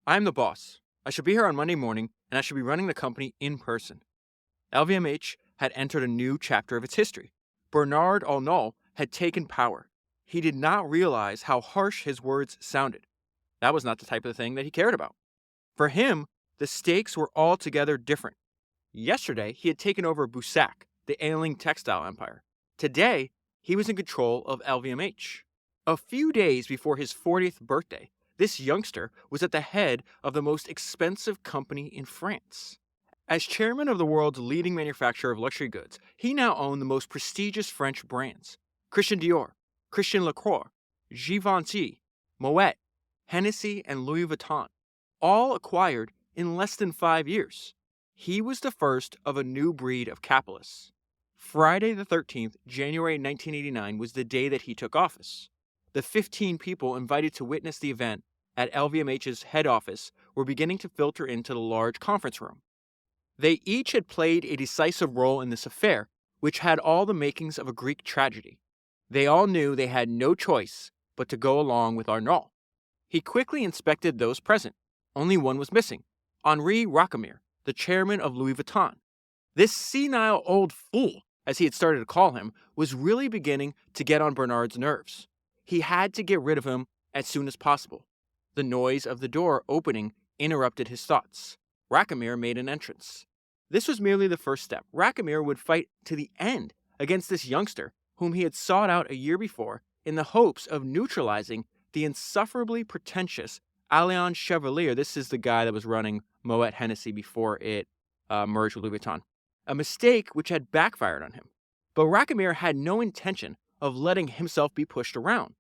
I'm the boss. I should be here on Monday morning, and I should be running the company in person. LVMH had entered a new chapter of its history. Bernard Arnault had taken power. He did not realize how harsh his words sounded. That was not the type of thing that he cared about. For him, the stakes were altogether different. Yesterday, he had taken over Boussac, the ailing textile empire. Today, he was in control of LVMH. A few days before his 40th birthday, this youngster was at the head of the most expensive company in France. As chairman of the world's leading manufacturer of luxury goods, he now owned the most prestigious French brands: Christian Dior, Christian Lacroix, Givenchy, Moet, Hennessy, and Louis Vuitton, all acquired in less than 5 years. He was the first of a new breed of capitalists. Friday the 13th, January 1989, was the day that he took office. The 15 people invited to witness the event at LVMH's head office were beginning to filter into the large conference room. They each had played a decisive role in this affair, which had all the makings of a Greek tragedy. They all knew they had no choice but to go along with Arnault. He quickly inspected those present. Only one was missing: Henri Racamire, the chairman of Louis Vuitton. This senile old fool, as he had started to call him, was really beginning to get on Bernard's nerves. He had to get rid of him as soon as possible. The noise of the door opening interrupted his thoughts. Racamire made an entrance. This was merely the first step. Racamire would fight to the end against this youngster whom he had sought out a year before in the hopes of neutralizing the insufferably pretentious Alain Chevalier. This is the guy that was running Moet-Hennessy before it merged with Louis Vuitton. A mistake which had backfired on him. But Racamire had no intention of letting himself be pushed around.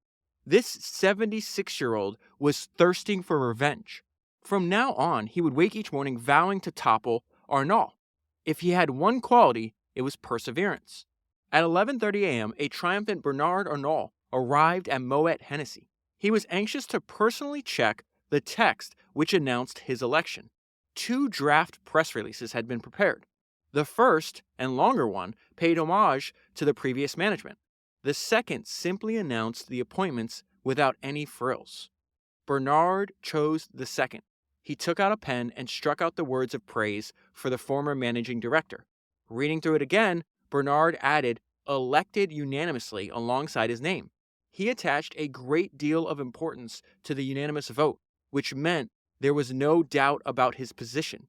This 76-year-old was thirsting for revenge. From now on, he would wake each morning vowing to topple Arnault. If he had one quality, it was perseverance. At 11:30 a.m., a triumphant Bernard Arnault arrived at Moet-Hennessy. He was anxious to personally check the text which announced his election. 2 draft press releases had been prepared. The first, and longer one, paid homage to the previous management. The second simply announced the appointments without any frills. Bernard chose the second. He took out a pen and struck out the words of praise for the former managing director. Reading through it again, Bernard added "elected unanimously" alongside his name. He attached a great deal of importance to the unanimous vote, which meant there was no doubt about his position.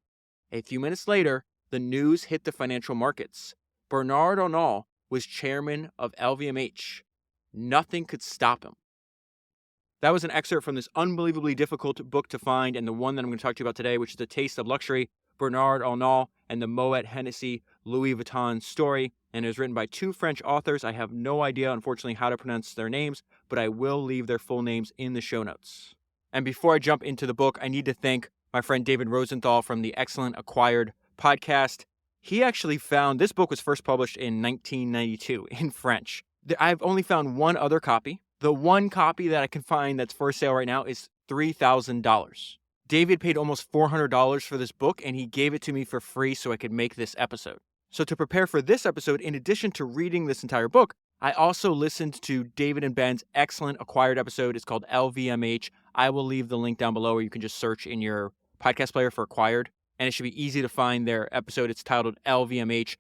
A few minutes later, the news hit the financial markets. Bernard Arnault was chairman of LVMH. Nothing could stop him. That was an excerpt from this unbelievably difficult book to find, and the one that I'm going to talk to you about today, which is The Taste of Luxury, Bernard Arnault and the Moet-Hennessy Louis Vuitton story. And it was written by 2 French authors. I have no idea, unfortunately, how to pronounce their names, but I will leave their full names in the show notes. And before I jump into the book, I need to thank my friend David Rosenthal from the excellent Acquired podcast. He actually found this book was first published in 1992 in French. I've only found one other copy. The one copy that I can find that's for sale right now is $3,000. David paid almost $400 for this book, and he gave it to me for free so I could make this episode. So to prepare for this episode, in addition to reading this entire book, I also listened to David and Ben's excellent Acquired episode. It's called LVMH. I will leave the link down below, or you can just search in your podcast player for Acquired, and it should be easy to find their episode. It's titled LVMH.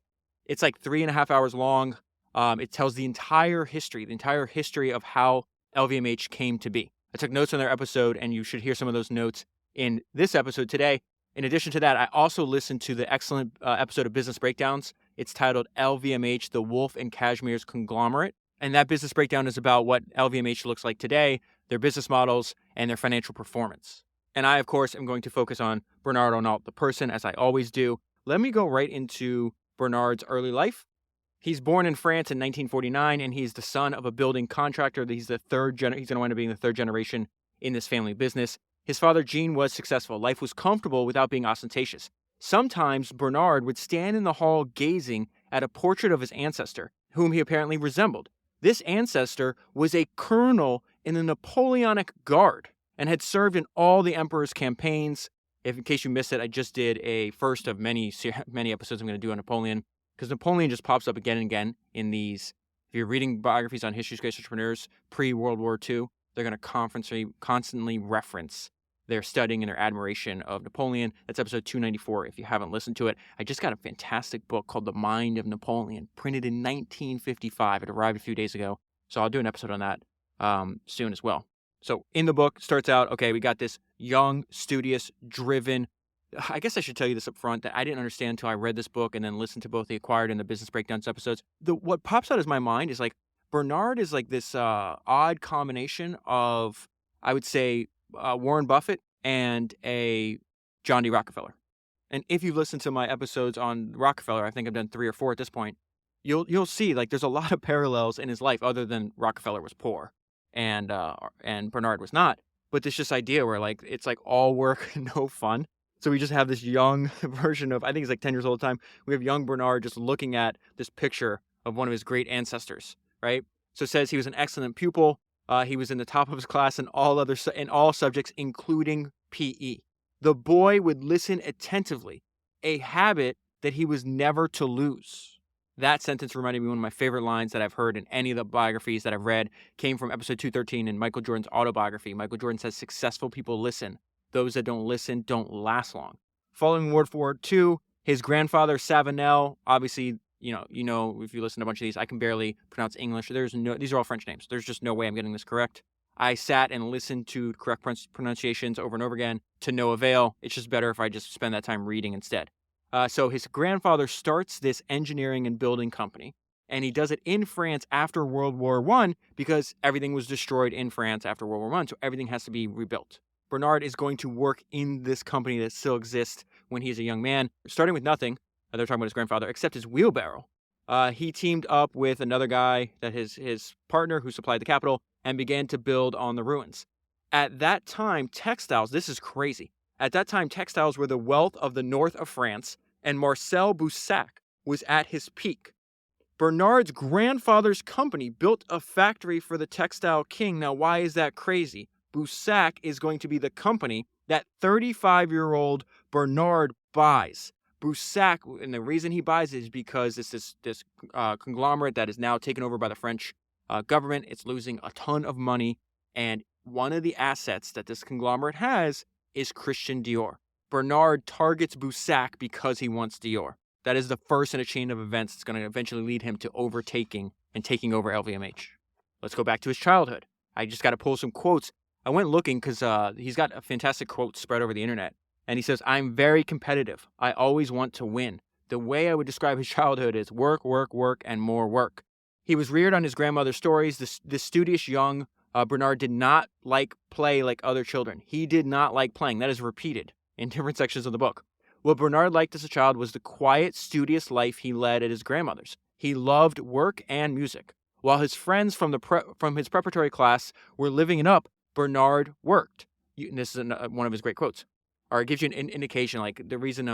It's like 3.5 hours long. It tells the entire history of how LVMH came to be. I took notes on their episode, and you should hear some of those notes in this episode today. In addition to that, I also listened to the excellent episode of Business Breakdowns. It's titled LVMH, the Wolf and Cashmere's Conglomerate. And that business breakdown is about what LVMH looks like today, their business models, and their financial performance. And I, of course, am going to focus on Bernard Arnault, the person, as I always do. Let me go right into Bernard's early life. He's born in France in 1949, and he's the son of a building contractor. He's the third he's going to wind up being the third generation in this family business. His father, Jean, was successful. Life was comfortable without being ostentatious. Sometimes Bernard would stand in the hall gazing at a portrait of his ancestor, whom he apparently resembled. This ancestor was a colonel in the Napoleonic Guard and had served in all the emperor's campaigns. In case you missed it, I just did a first of many episodes I'm going to do on Napoleon, because Napoleon just pops up again and again in these. If you're reading biographies on history's greatest entrepreneurs pre-World War II, they're going to constantly reference their studying and their admiration of Napoleon. That's episode 294 if you haven't listened to it. I just got a fantastic book called The Mind of Napoleon, printed in 1955. It arrived a few days ago, so I'll do an episode on that soon as well. So in the book, starts out, okay, we got this young, studious, driven. I guess I should tell you this up front, that I didn't understand until I read this book and then listened to both the Acquired and the Business Breakdowns episodes. What pops out of my mind is like, Bernard is like this odd combination of, I would say, Warren Buffett and a John D. Rockefeller. And if you've listened to my episodes on Rockefeller, I think I've done 3 or 4 at this point, you'll see like there's a lot of parallels in his life, other than Rockefeller was poor and Bernard was not. But there's this idea where like it's like all work, no fun. So we just have this young version of, I think he's like 10 years old at the time. We have young Bernard just looking at this picture of one of his great ancestors, right? So it says he was an excellent pupil. He was in the top of his class in all subjects, including PE. The boy would listen attentively, a habit that he was never to lose. That sentence reminded me of one of my favorite lines that I've heard in any of the biographies that I've read. Came from episode 213 in Michael Jordan's autobiography. Michael Jordan says, successful people listen. Those that don't listen don't last long. Following World War II, his grandfather, Savinel, obviously, you know, if you listen to a bunch of these, I can barely pronounce English. These are all French names. There's just no way I'm getting this correct. I sat and listened to correct pronunciations over and over again to no avail. It's just better if I just spend that time reading instead. So his grandfather starts this engineering and building company, and he does it in France after World War I because everything was destroyed in France after World War I, so everything has to be rebuilt. Bernard is going to work in this company that still exists when he's a young man, starting with nothing. They're talking about his grandfather, except his wheelbarrow. He teamed up with another guy, that his partner who supplied the capital, and began to build on the ruins. At that time, textiles, this is crazy. At that time, textiles were the wealth of the north of France, and Marcel Boussac was at his peak. Bernard's grandfather's company built a factory for the textile king. Now, why is that crazy? Boussac is going to be the company that 35-year-old Bernard buys. Boussac, and the reason he buys it is because it's this conglomerate that is now taken over by the French government. It's losing a ton of money, and one of the assets that this conglomerate has is Christian Dior. Bernard targets Boussac because he wants Dior. That is the first in a chain of events that's going to eventually lead him to overtaking and taking over LVMH. Let's go back to his childhood. I just got to pull some quotes. I went looking because he's got a fantastic quote spread over the internet. And he says, I'm very competitive. I always want to win. The way I would describe his childhood is work, work, work, and more work. He was reared on his grandmother's stories. The studious young Bernard did not like play like other children. He did not like playing. That is repeated in different sections of the book. What Bernard liked as a child was the quiet, studious life he led at his grandmother's. He loved work and music. While his friends from his preparatory class were living it up, Bernard worked. And this is one of his great quotes. Or it gives you an indication, like the reason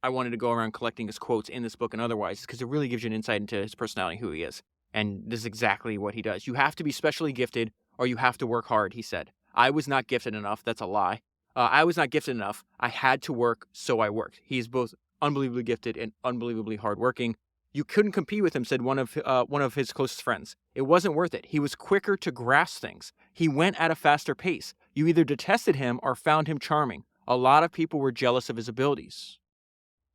I wanted to go around collecting his quotes in this book and otherwise is because it really gives you an insight into his personality, who he is. And this is exactly what he does. You have to be specially gifted or you have to work hard, he said. I was not gifted enough. That's a lie. I was not gifted enough. I had to work, so I worked. He is both unbelievably gifted and unbelievably hardworking. You couldn't compete with him, said one of his closest friends. It wasn't worth it. He was quicker to grasp things. He went at a faster pace. You either detested him or found him charming. A lot of people were jealous of his abilities.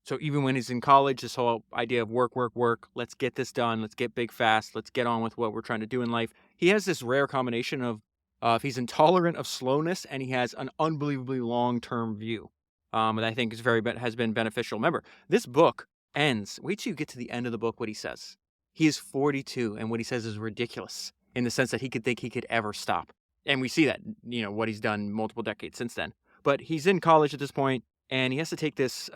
So even when he's in college, this whole idea of work, work, work, let's get this done, let's get big fast, let's get on with what we're trying to do in life. He has this rare combination of he's intolerant of slowness and he has an unbelievably long-term view that I think has been beneficial. Remember, this book ends, wait till you get to the end of the book what he says. He is 42 and what he says is ridiculous in the sense that he could think he could ever stop. And we see that, what he's done multiple decades since then. But he's in college at this point, and he has to take this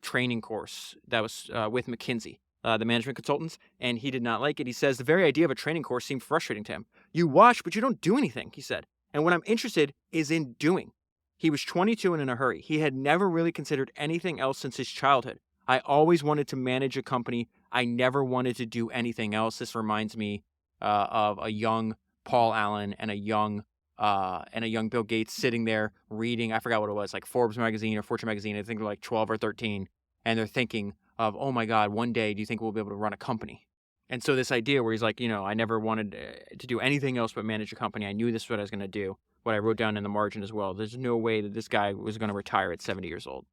training course that was with McKinsey, the management consultants, and he did not like it. He says the very idea of a training course seemed frustrating to him. You watch, but you don't do anything, he said. And what I'm interested is in doing. He was 22 and in a hurry. He had never really considered anything else since his childhood. I always wanted to manage a company. I never wanted to do anything else. This reminds me of a young Paul Allen and a young Bill Gates sitting there reading, I forgot what it was, like Forbes magazine or Fortune magazine. I think they're like 12 or 13. And they're thinking of, oh my God, one day do you think we'll be able to run a company? And so this idea where he's like, I never wanted to do anything else but manage a company. I knew this is what I was going to do. What I wrote down in the margin as well. There's no way that this guy was going to retire at 70 years old.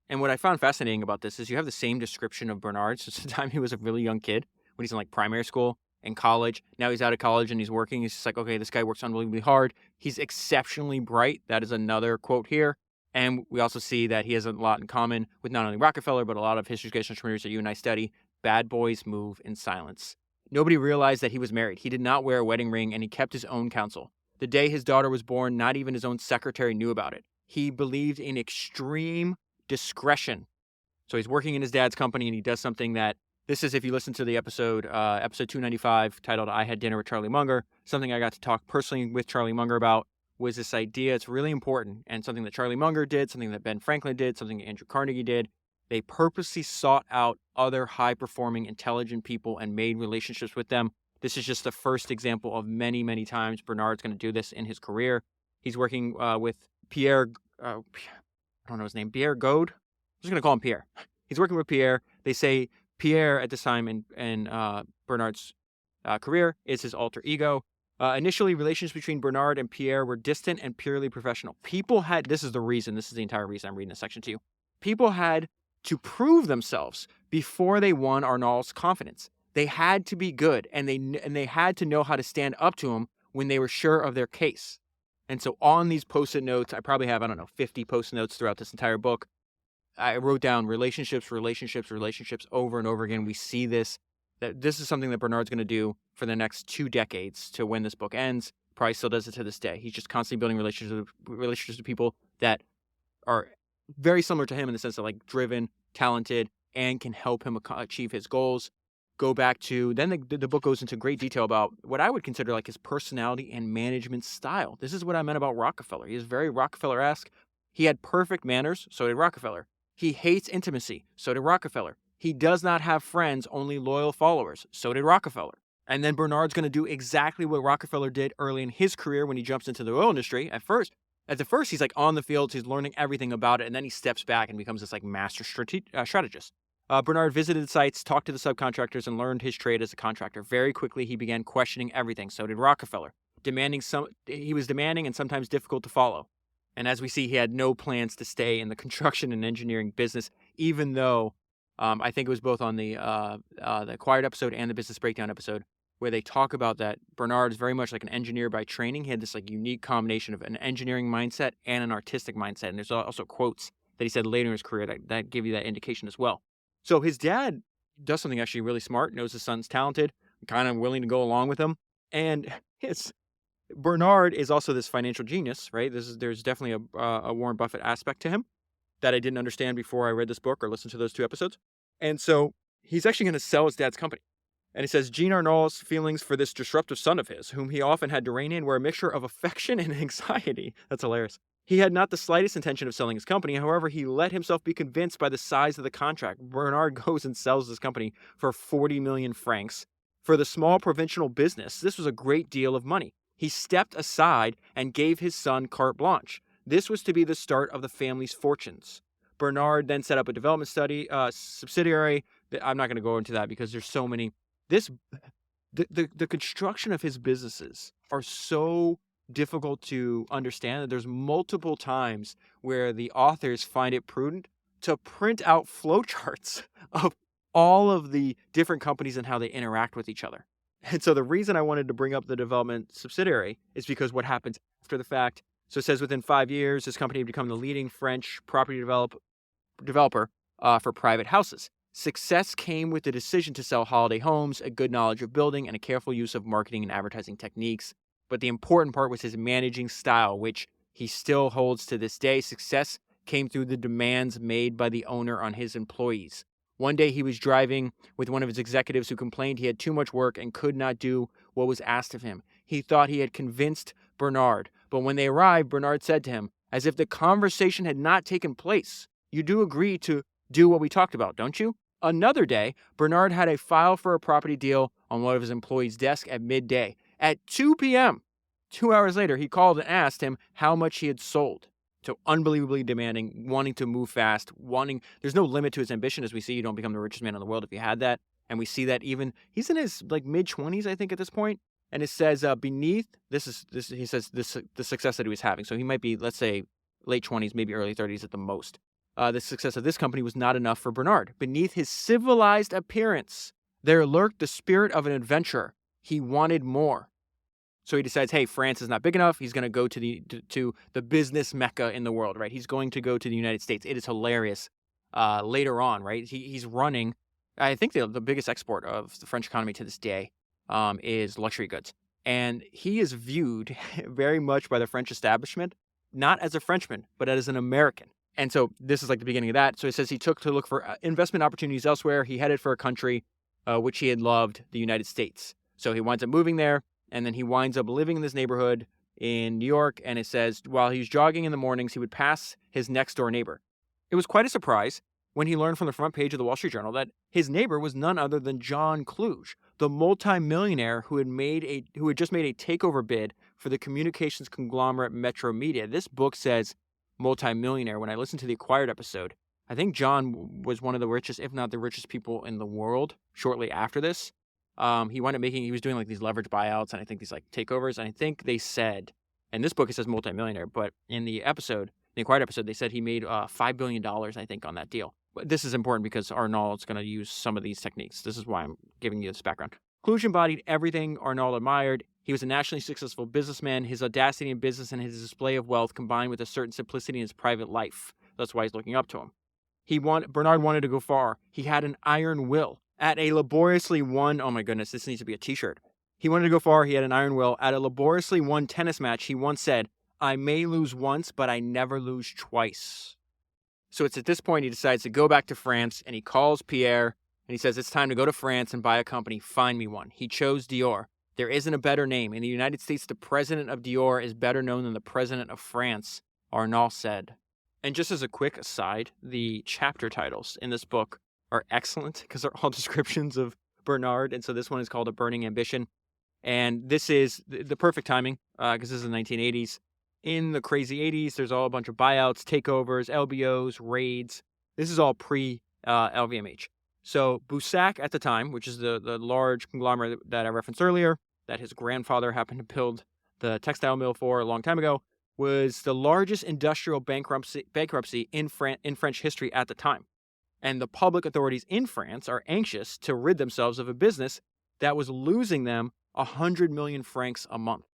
And what I found fascinating about this is you have the same description of Bernard since the time he was a really young kid, when he's in like primary school and college. Now he's out of college and he's working. He's just like, okay, this guy works unbelievably hard. He's exceptionally bright. That is another quote here. And we also see that he has a lot in common with not only Rockefeller, but a lot of history entrepreneurs that you and I study. Bad boys move in silence. Nobody realized that he was married. He did not wear a wedding ring, and he kept his own counsel. The day his daughter was born, not even his own secretary knew about it. He believed in extreme discretion. So he's working in his dad's company, and he does something that, this is, if you listen to the episode 295, titled I Had Dinner with Charlie Munger, something I got to talk personally with Charlie Munger about was this idea. It's really important, and something that Charlie Munger did, something that Ben Franklin did, something that Andrew Carnegie did. They purposely sought out other high-performing, intelligent people and made relationships with them. This is just the first example of many, many times Bernard's going to do this in his career. He's working with Pierre, I don't know his name, Pierre Gode? I'm just going to call him Pierre. He's working with Pierre. They say Pierre at this time in Bernard's career is his alter ego. Initially, relations between Bernard and Pierre were distant and purely professional. This is the entire reason I'm reading this section to you. People had to prove themselves before they won Arnault's confidence. They had to be good, and they had to know how to stand up to him when they were sure of their case. And so on these post-it notes, I probably have, 50 post-it notes throughout this entire book. I wrote down relationships over and over again. We see this, that this is something that Bernard's going to do for the next 2 decades to when this book ends. Probably still does it to this day. He's just constantly building relationships with people that are very similar to him in the sense of like driven, talented, and can help him achieve his goals. Go back to, then the book goes into great detail about what I would consider like his personality and management style. This is what I meant about Rockefeller. He is very Rockefeller-esque. He had perfect manners, so did Rockefeller. He hates intimacy, so did Rockefeller. He does not have friends, only loyal followers, so did Rockefeller. And then Bernard's going to do exactly what Rockefeller did early in his career when he jumps into the oil industry. At the first, he's like on the field, he's learning everything about it, and then he steps back and becomes this like master strategist. Bernard visited sites, talked to the subcontractors, and learned his trade as a contractor. Very quickly, he began questioning everything. So did Rockefeller. He was demanding and sometimes difficult to follow. And as we see, he had no plans to stay in the construction and engineering business, even though I think it was both on the Acquired episode and the Business Breakdown episode, where they talk about that Bernard is very much like an engineer by training. He had this like unique combination of an engineering mindset and an artistic mindset. And there's also quotes that he said later in his career that give you that indication as well. So his dad does something actually really smart, knows his son's talented, kind of willing to go along with him. And Bernard is also this financial genius, right? There's definitely a Warren Buffett aspect to him that I didn't understand before I read this book or listened to those 2 episodes. And so he's actually going to sell his dad's company. And he says, Jean Arnault's feelings for this disruptive son of his, whom he often had to rein in, were a mixture of affection and anxiety. That's hilarious. He had not the slightest intention of selling his company. However, he let himself be convinced by the size of the contract. Bernard goes and sells his company for 40 million francs. For the small provincial business, this was a great deal of money. He stepped aside and gave his son carte blanche. This was to be the start of the family's fortunes. Bernard then set up a development subsidiary. I'm not going to go into that because there's so many. The construction of his businesses are so difficult to understand that there's multiple times where the authors find it prudent to print out flowcharts of all of the different companies and how they interact with each other. And so the reason I wanted to bring up the development subsidiary is because what happens after the fact. So it says within 5 years, this company had become the leading French property developer for private houses. Success came with the decision to sell holiday homes, a good knowledge of building, and a careful use of marketing and advertising techniques. But the important part was his managing style, which he still holds to this day. Success came through the demands made by the owner on his employees. One day he was driving with one of his executives who complained he had too much work and could not do what was asked of him. He thought he had convinced Bernard, but when they arrived, Bernard said to him, as if the conversation had not taken place, "You do agree to do what we talked about, don't you?" Another day, Bernard had a file for a property deal on one of his employees' desk at midday. At 2 p.m., 2 hours later, he called and asked him how much he had sold. So unbelievably demanding, wanting to move fast, there's no limit to his ambition. As we see, you don't become the richest man in the world if you had that. And we see that even, he's in his like mid-20s, I think, at this point. And it says beneath, he says the success that he was having. So he might be, let's say, late 20s, maybe early 30s at the most. The success of this company was not enough for Bernard. Beneath his civilized appearance, there lurked the spirit of an adventurer. He wanted more. So he decides, hey, France is not big enough. He's going to go to the business mecca in the world, right? He's going to go to the United States. It is hilarious. Later on, right? He's running. I think the biggest export of the French economy to this day is luxury goods. And he is viewed very much by the French establishment, not as a Frenchman, but as an American. And so this is like the beginning of that. So it says he took to look for investment opportunities elsewhere. He headed for a country which he had loved, the United States. So he winds up moving there, and then he winds up living in this neighborhood in New York. And it says while he was jogging in the mornings, he would pass his next door neighbor. It was quite a surprise when he learned from the front page of the Wall Street Journal that his neighbor was none other than John Kluge, the multimillionaire who had just made a takeover bid for the communications conglomerate Metro Media. This book says multimillionaire. When I listened to the Acquired episode, I think John was one of the richest, if not the richest people in the world shortly after this. He was doing like these leverage buyouts and I think these like takeovers. And I think they said, in this book it says multimillionaire, but in the Acquired episode, they said he made $5 billion, I think, on that deal. But this is important because Arnault is going to use some of these techniques. This is why I'm giving you this background. Kluge embodied everything Arnault admired. He was a nationally successful businessman. His audacity in business and his display of wealth combined with a certain simplicity in his private life. That's why he's looking up to him. Bernard wanted to go far. He had an iron will. At a laboriously won, oh my goodness, this needs to be a t-shirt. He wanted to go far. He had an iron will. At a laboriously won tennis match, he once said, "I may lose once, but I never lose twice." So it's at this point he decides to go back to France, and he calls Pierre, and he says, it's time to go to France and buy a company. Find me one. He chose Dior. There isn't a better name. In the United States, the president of Dior is better known than the president of France, Arnault said. And just as a quick aside, the chapter titles in this book are excellent because they're all descriptions of Bernard. And so this one is called A Burning Ambition. And this is the perfect timing because this is the 1980s. In the crazy 80s, there's all a bunch of buyouts, takeovers, LBOs, raids. This is all pre-LVMH. So Boussac at the time, which is the large conglomerate that I referenced earlier, that his grandfather happened to build the textile mill for a long time ago, was the largest industrial bankruptcy in French history at the time. And the public authorities in France are anxious to rid themselves of a business that was losing them 100 million francs a month.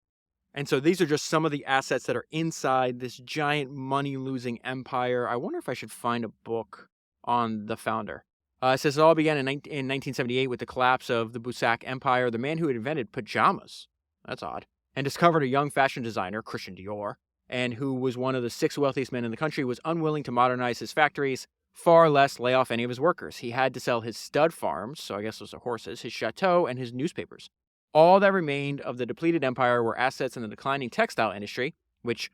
And so these are just some of the assets that are inside this giant money-losing empire. I wonder if I should find a book on the founder. It says it all began in 1978 with the collapse of the Boussac empire. The man who had invented pajamas, that's odd, and discovered a young fashion designer, Christian Dior, and who was one of the 6 wealthiest men in the country, was unwilling to modernize his factories, far less lay off any of his workers. He had to sell his stud farms, so I guess those are horses, his chateau, and his newspapers. All that remained of the depleted empire were assets in the declining textile industry, which,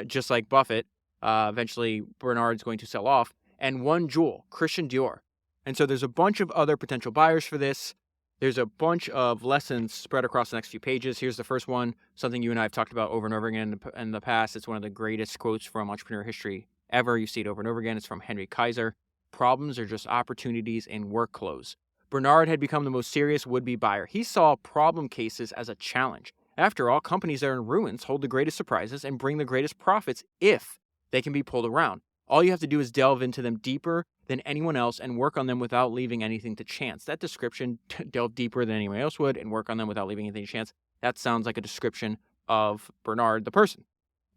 just like Buffett, eventually Bernard's going to sell off, and one jewel, Christian Dior. And so there's a bunch of other potential buyers for this. There's a bunch of lessons spread across the next few pages. Here's the first one, something you and I have talked about over and over again in the past. It's one of the greatest quotes from entrepreneur history ever. You see it over and over again. It's from Henry Kaiser. Problems are just opportunities in work clothes. Bernard had become the most serious would-be buyer. He saw problem cases as a challenge. After all, companies that are in ruins hold the greatest surprises and bring the greatest profits if they can be pulled around. All you have to do is delve into them deeper than anyone else and work on them without leaving anything to chance. That description, delve deeper than anyone else would and work on them without leaving anything to chance, that sounds like a description of Bernard the person.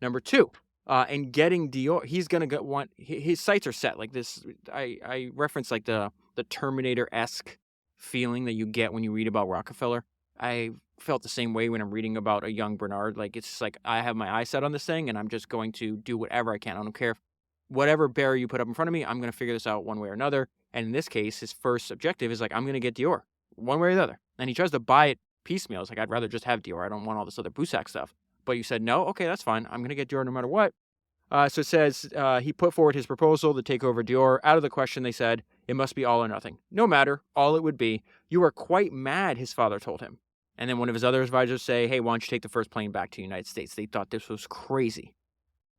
Number 2, in getting Dior, he's going to get one, his sights are set like this. I reference like the Terminator-esque feeling that you get when you read about Rockefeller. I felt the same way when I'm reading about a young Bernard. Like, it's like I have my eyes set on this thing and I'm just going to do whatever I can. I don't care if whatever barrier you put up in front of me, I'm going to figure this out one way or another. And in this case, his first objective is like, I'm going to get Dior one way or the other. And he tries to buy it piecemeal. It's like, I'd rather just have Dior. I don't want all this other Boussac stuff. But you said, no, okay, that's fine. I'm going to get Dior no matter what. So it says he put forward his proposal to take over Dior. Out of the question, they said, it must be all or nothing. No matter, all it would be. You are quite mad, his father told him. And then one of his other advisors say, hey, why don't you take the first plane back to the United States? They thought this was crazy.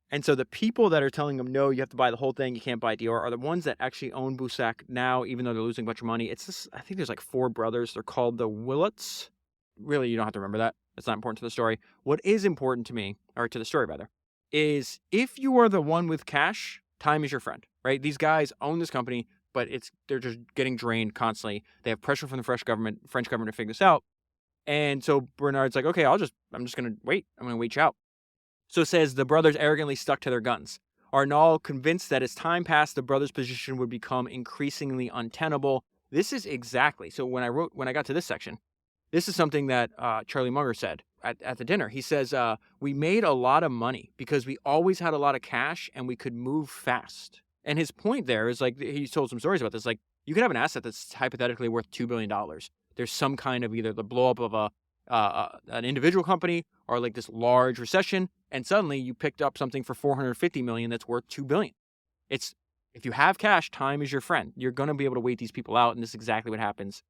And so the people that are telling him, no, you have to buy the whole thing, you can't buy Dior, are the ones that actually own Boussac now, even though they're losing a bunch of money. It's this, I think there's like 4 brothers. They're called the Willets. Really, you don't have to remember that. It's not important to the story. What is important to me, or to the story rather, is if you are the one with cash, time is your friend, right? These guys own this company, but they're just getting drained constantly. They have pressure from the French government to figure this out. And so Bernard's like, okay, I'm just going to wait. I'm going to wait you out. So it says the brothers arrogantly stuck to their guns. Arnault, convinced that as time passed, the brothers' position would become increasingly untenable. This is exactly, so when I got to this section, this is something that Charlie Munger said at the dinner. He says, we made a lot of money because we always had a lot of cash and we could move fast. And his point there is, like, he told some stories about this, like, you could have an asset that's hypothetically worth $2 billion. There's some kind of either the blow up of an individual company or like this large recession, and suddenly you picked up something for $450 million that's worth $2 billion. If you have cash, time is your friend. You're going to be able to wait these people out, and this is exactly what happens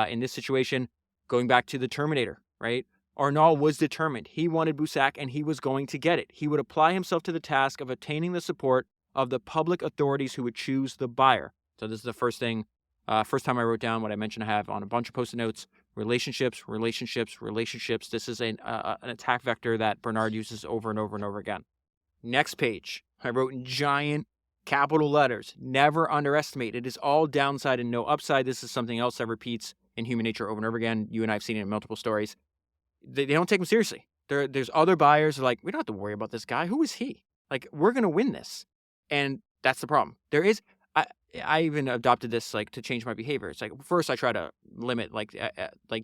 in this situation. Going back to the Terminator, right? Arnault was determined. He wanted Boussac, and he was going to get it. He would apply himself to the task of obtaining the support of the public authorities who would choose the buyer. So this is the first thing. First time I wrote down what I mentioned I have on a bunch of Post-it notes. Relationships. This is an attack vector that Bernard uses over and over and over again. Next page, I wrote in giant capital letters, never underestimate. It is all downside and no upside. This is something else that repeats in human nature over and over again. You and I have seen it in multiple stories. They don't take them seriously. There's other buyers who are like, we don't have to worry about this guy. Who is he? Like, we're going to win this. And that's the problem. I even adopted this, like, to change my behavior. It's like, first I try to limit like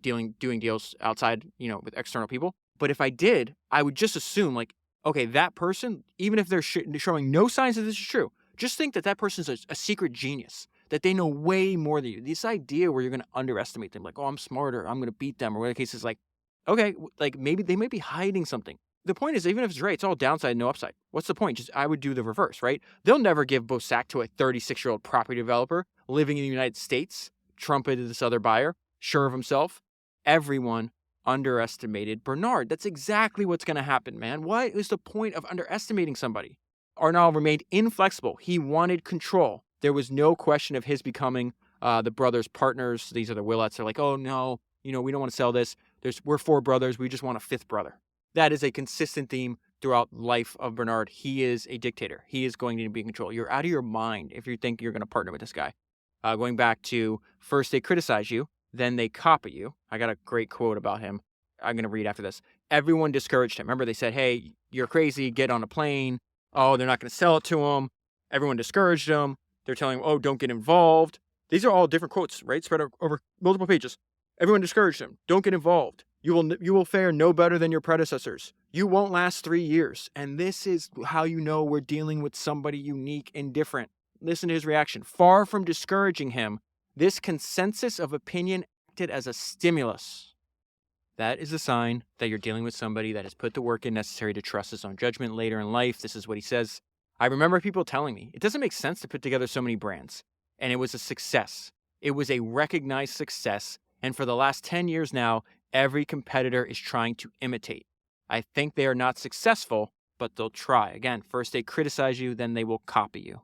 doing deals outside, with external people. But if I did, I would just assume, like, okay, that person, even if they're showing no signs that this is true, just think that person's a secret genius, that they know way more than you. This idea where you're going to underestimate them, like, oh, I'm smarter, I'm going to beat them, or whatever the case is, like, okay, like, maybe they might be hiding something. The point is, even if it's right, it's all downside, no upside. What's the point? I would do the reverse, right? They'll never give Boussac to a 36-year-old property developer living in the United States, trumpeted this other buyer, sure of himself. Everyone underestimated Bernard. That's exactly what's going to happen, man. What is the point of underestimating somebody? Arnault remained inflexible. He wanted control. There was no question of his becoming the brothers' partners. These are the Willets. They're like, oh, no, we don't want to sell this. We're 4 brothers. We just want a 5th brother. That is a consistent theme throughout life of Bernard. He is a dictator. He is going to be in control. You're out of your mind if you think you're going to partner with this guy. Going back to first they criticize you, then they copy you. I got a great quote about him. I'm going to read after this. Everyone discouraged him. Remember, they said, hey, you're crazy. Get on a plane. Oh, they're not going to sell it to him. Everyone discouraged him. They're telling him, oh, don't get involved. These are all different quotes, right? Spread over multiple pages. Everyone discouraged him. Don't get involved. You will fare no better than your predecessors. You won't last 3 years. And this is how you know we're dealing with somebody unique and different. Listen to his reaction. Far from discouraging him, this consensus of opinion acted as a stimulus. That is a sign that you're dealing with somebody that has put the work in necessary to trust his own judgment later in life. This is what he says. I remember people telling me, it doesn't make sense to put together so many brands. And it was a success. It was a recognized success. And for the last 10 years now, every competitor is trying to imitate. I think they are not successful, but they'll try. Again, first they criticize you, then they will copy you.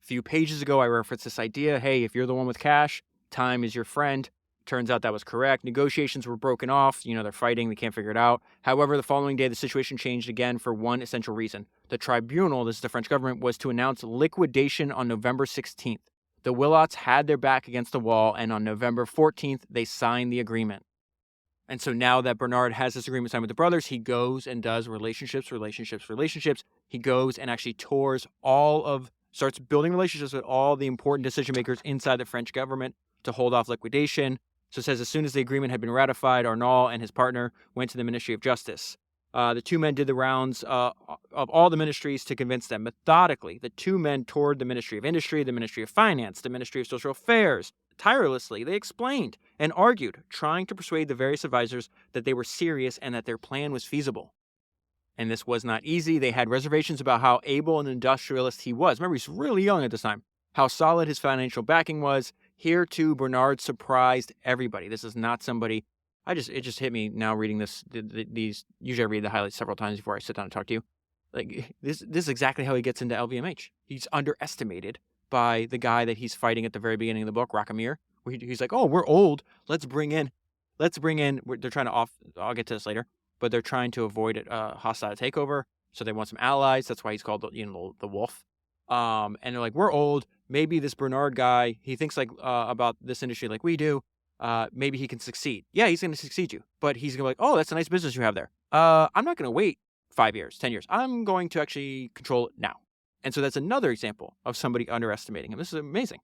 A few pages ago, I referenced this idea, hey, if you're the one with cash, time is your friend. Turns out that was correct. Negotiations were broken off. They're fighting. They can't figure it out. However, the following day, the situation changed again for one essential reason. The tribunal, this is the French government, was to announce liquidation on November 16th. The Willets had their back against the wall, and on November 14th, they signed the agreement. And so now that Bernard has this agreement signed with the brothers, he goes and does relationships. He goes and actually starts building relationships with all the important decision makers inside the French government to hold off liquidation. So it says as soon as the agreement had been ratified, Arnault and his partner went to the Ministry of Justice. The two men did the rounds of all the ministries to convince them. Methodically, the two men toured the Ministry of Industry, the Ministry of Finance, the Ministry of Social Affairs. Tirelessly, they explained and argued, trying to persuade the various advisors that they were serious and that their plan was feasible. And this was not easy. They had reservations about how able an industrialist he was. Remember, he's really young at this time. How solid his financial backing was. Here, too, Bernard surprised everybody. This is not somebody... it just hit me now reading this. These usually I read the highlights several times before I sit down and talk to you. Like, this is exactly how he gets into LVMH. He's underestimated by the guy that he's fighting at the very beginning of the book, Racamire, where he's like, oh, we're old. They're trying to I'll get to this later, but they're trying to avoid a hostile takeover. So they want some allies. That's why he's called, the wolf. And they're like, we're old. Maybe this Bernard guy, he thinks like about this industry like we do. Maybe he can succeed. Yeah, he's going to succeed you. But he's going to be like, oh, that's a nice business you have there. I'm not going to wait 5 years, 10 years. I'm going to actually control it now. And so that's another example of somebody underestimating him. This is amazing.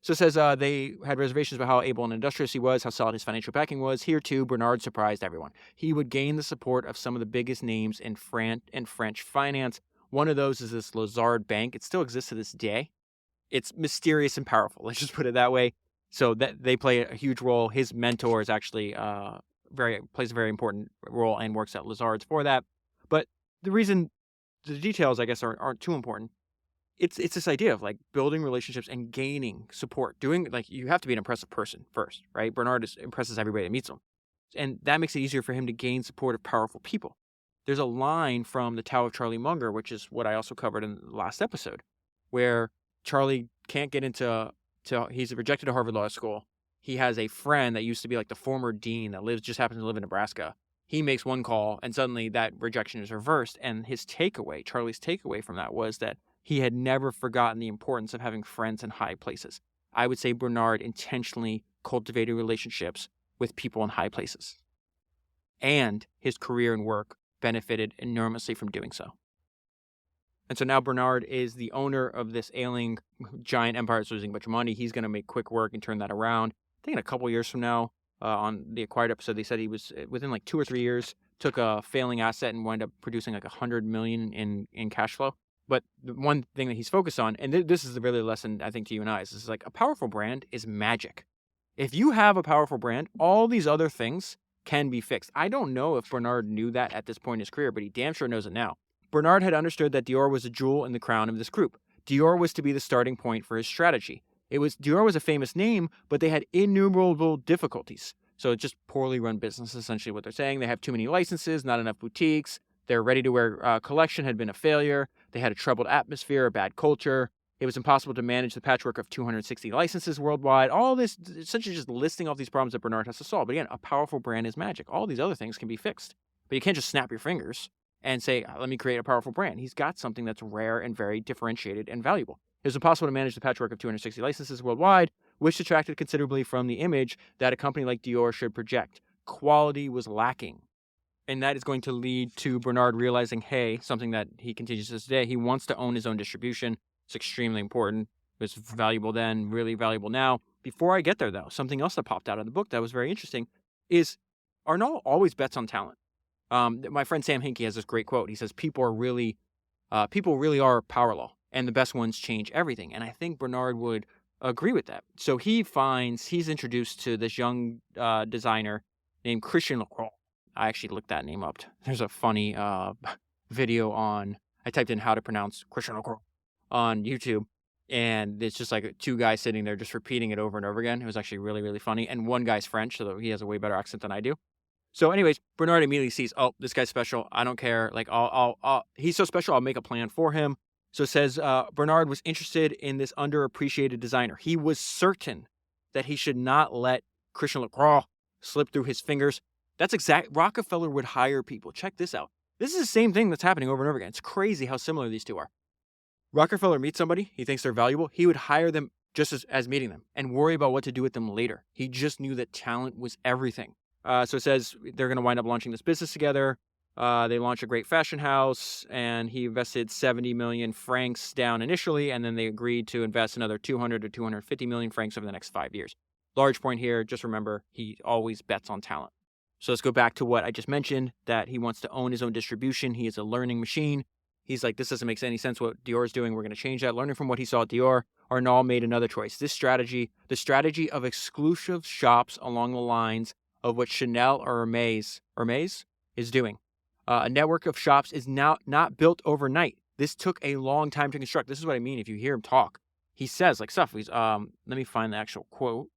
So it says they had reservations about how able and industrious he was, how solid his financial backing was. Here, too, Bernard surprised everyone. He would gain the support of some of the biggest names in French finance. One of those is this Lazard Bank. It still exists to this day. It's mysterious and powerful. Let's just put it that way. So that they play a huge role. His mentor is actually plays a very important role and works at Lazard's for that. But the reason, the details, I guess, aren't too important. It's this idea of like building relationships and gaining support. You have to be an impressive person first, right? Bernard impresses everybody that meets him. And that makes it easier for him to gain support of powerful people. There's a line from the Tao of Charlie Munger, which is what I also covered in the last episode, where Charlie can't get he's rejected to Harvard Law School. He has a friend that used to be like the former dean that just happens to live in Nebraska. He makes one call and suddenly that rejection is reversed. And Charlie's takeaway from that was that he had never forgotten the importance of having friends in high places. I would say Bernard intentionally cultivated relationships with people in high places. And his career and work benefited enormously from doing so. And so now Bernard is the owner of this ailing giant empire that's losing a bunch of money. He's going to make quick work and turn that around. I think in a couple of years from now, on the Acquired episode, they said he was, within like 2 or 3 years, took a failing asset and wound up producing like $100 million in cash flow. But the one thing that he's focused on, and this is the really lesson, I think, to you and I, is like a powerful brand is magic. If you have a powerful brand, all these other things can be fixed. I don't know if Bernard knew that at this point in his career, but he damn sure knows it now. Bernard had understood that Dior was a jewel in the crown of this group. Dior was to be the starting point for his strategy. Dior was a famous name, but they had innumerable difficulties. So it's just poorly run business, essentially what they're saying. They have too many licenses, not enough boutiques. Their ready-to-wear collection had been a failure. They had a troubled atmosphere, a bad culture. It was impossible to manage the patchwork of 260 licenses worldwide. All this, essentially just listing all these problems that Bernard has to solve. But again, a powerful brand is magic. All these other things can be fixed. But you can't just snap your fingers and say, let me create a powerful brand. He's got something that's rare and very differentiated and valuable. It was impossible to manage the patchwork of 260 licenses worldwide, which detracted considerably from the image that a company like Dior should project. Quality was lacking. And that is going to lead to Bernard realizing, hey, something that he continues to this day, he wants to own his own distribution. It's extremely important. It was valuable then, really valuable now. Before I get there, though, something else that popped out of the book that was very interesting is Arnault always bets on talent. My friend Sam Hinkie has this great quote. He says, people really are power law, and the best ones change everything. And I think Bernard would agree with that. So he's introduced to this young designer named Christian Lacroix. I actually looked that name up. There's a funny video I typed in how to pronounce Christian Lacroix on YouTube. And it's just like 2 guys sitting there just repeating it over and over again. It was actually really, really funny. And one guy's French, so he has a way better accent than I do. So anyways, Bernard immediately sees, oh, this guy's special. I don't care. Like, he's so special, I'll make a plan for him. So it says Bernard was interested in this underappreciated designer. He was certain that he should not let Christian Lacroix slip through his fingers. Rockefeller would hire people. Check this out. This is the same thing that's happening over and over again. It's crazy how similar these two are. Rockefeller meets somebody, he thinks they're valuable. He would hire them just as meeting them and worry about what to do with them later. He just knew that talent was everything. So it says they're going to wind up launching this business together. They launch a great fashion house, and he invested 70 million francs down initially, and then they agreed to invest another 200 to 250 million francs over the next 5 years. Large point here, just remember, he always bets on talent. So let's go back to what I just mentioned, that he wants to own his own distribution. He is a learning machine. He's like, this doesn't make any sense what Dior is doing. We're going to change that. Learning from what he saw at Dior, Arnault made another choice. The strategy of exclusive shops along the lines of what Chanel or Hermes is doing. A network of shops is now not built overnight. This took a long time to construct. This is what I mean if you hear him talk. He says, like stuff, let me find the actual quote.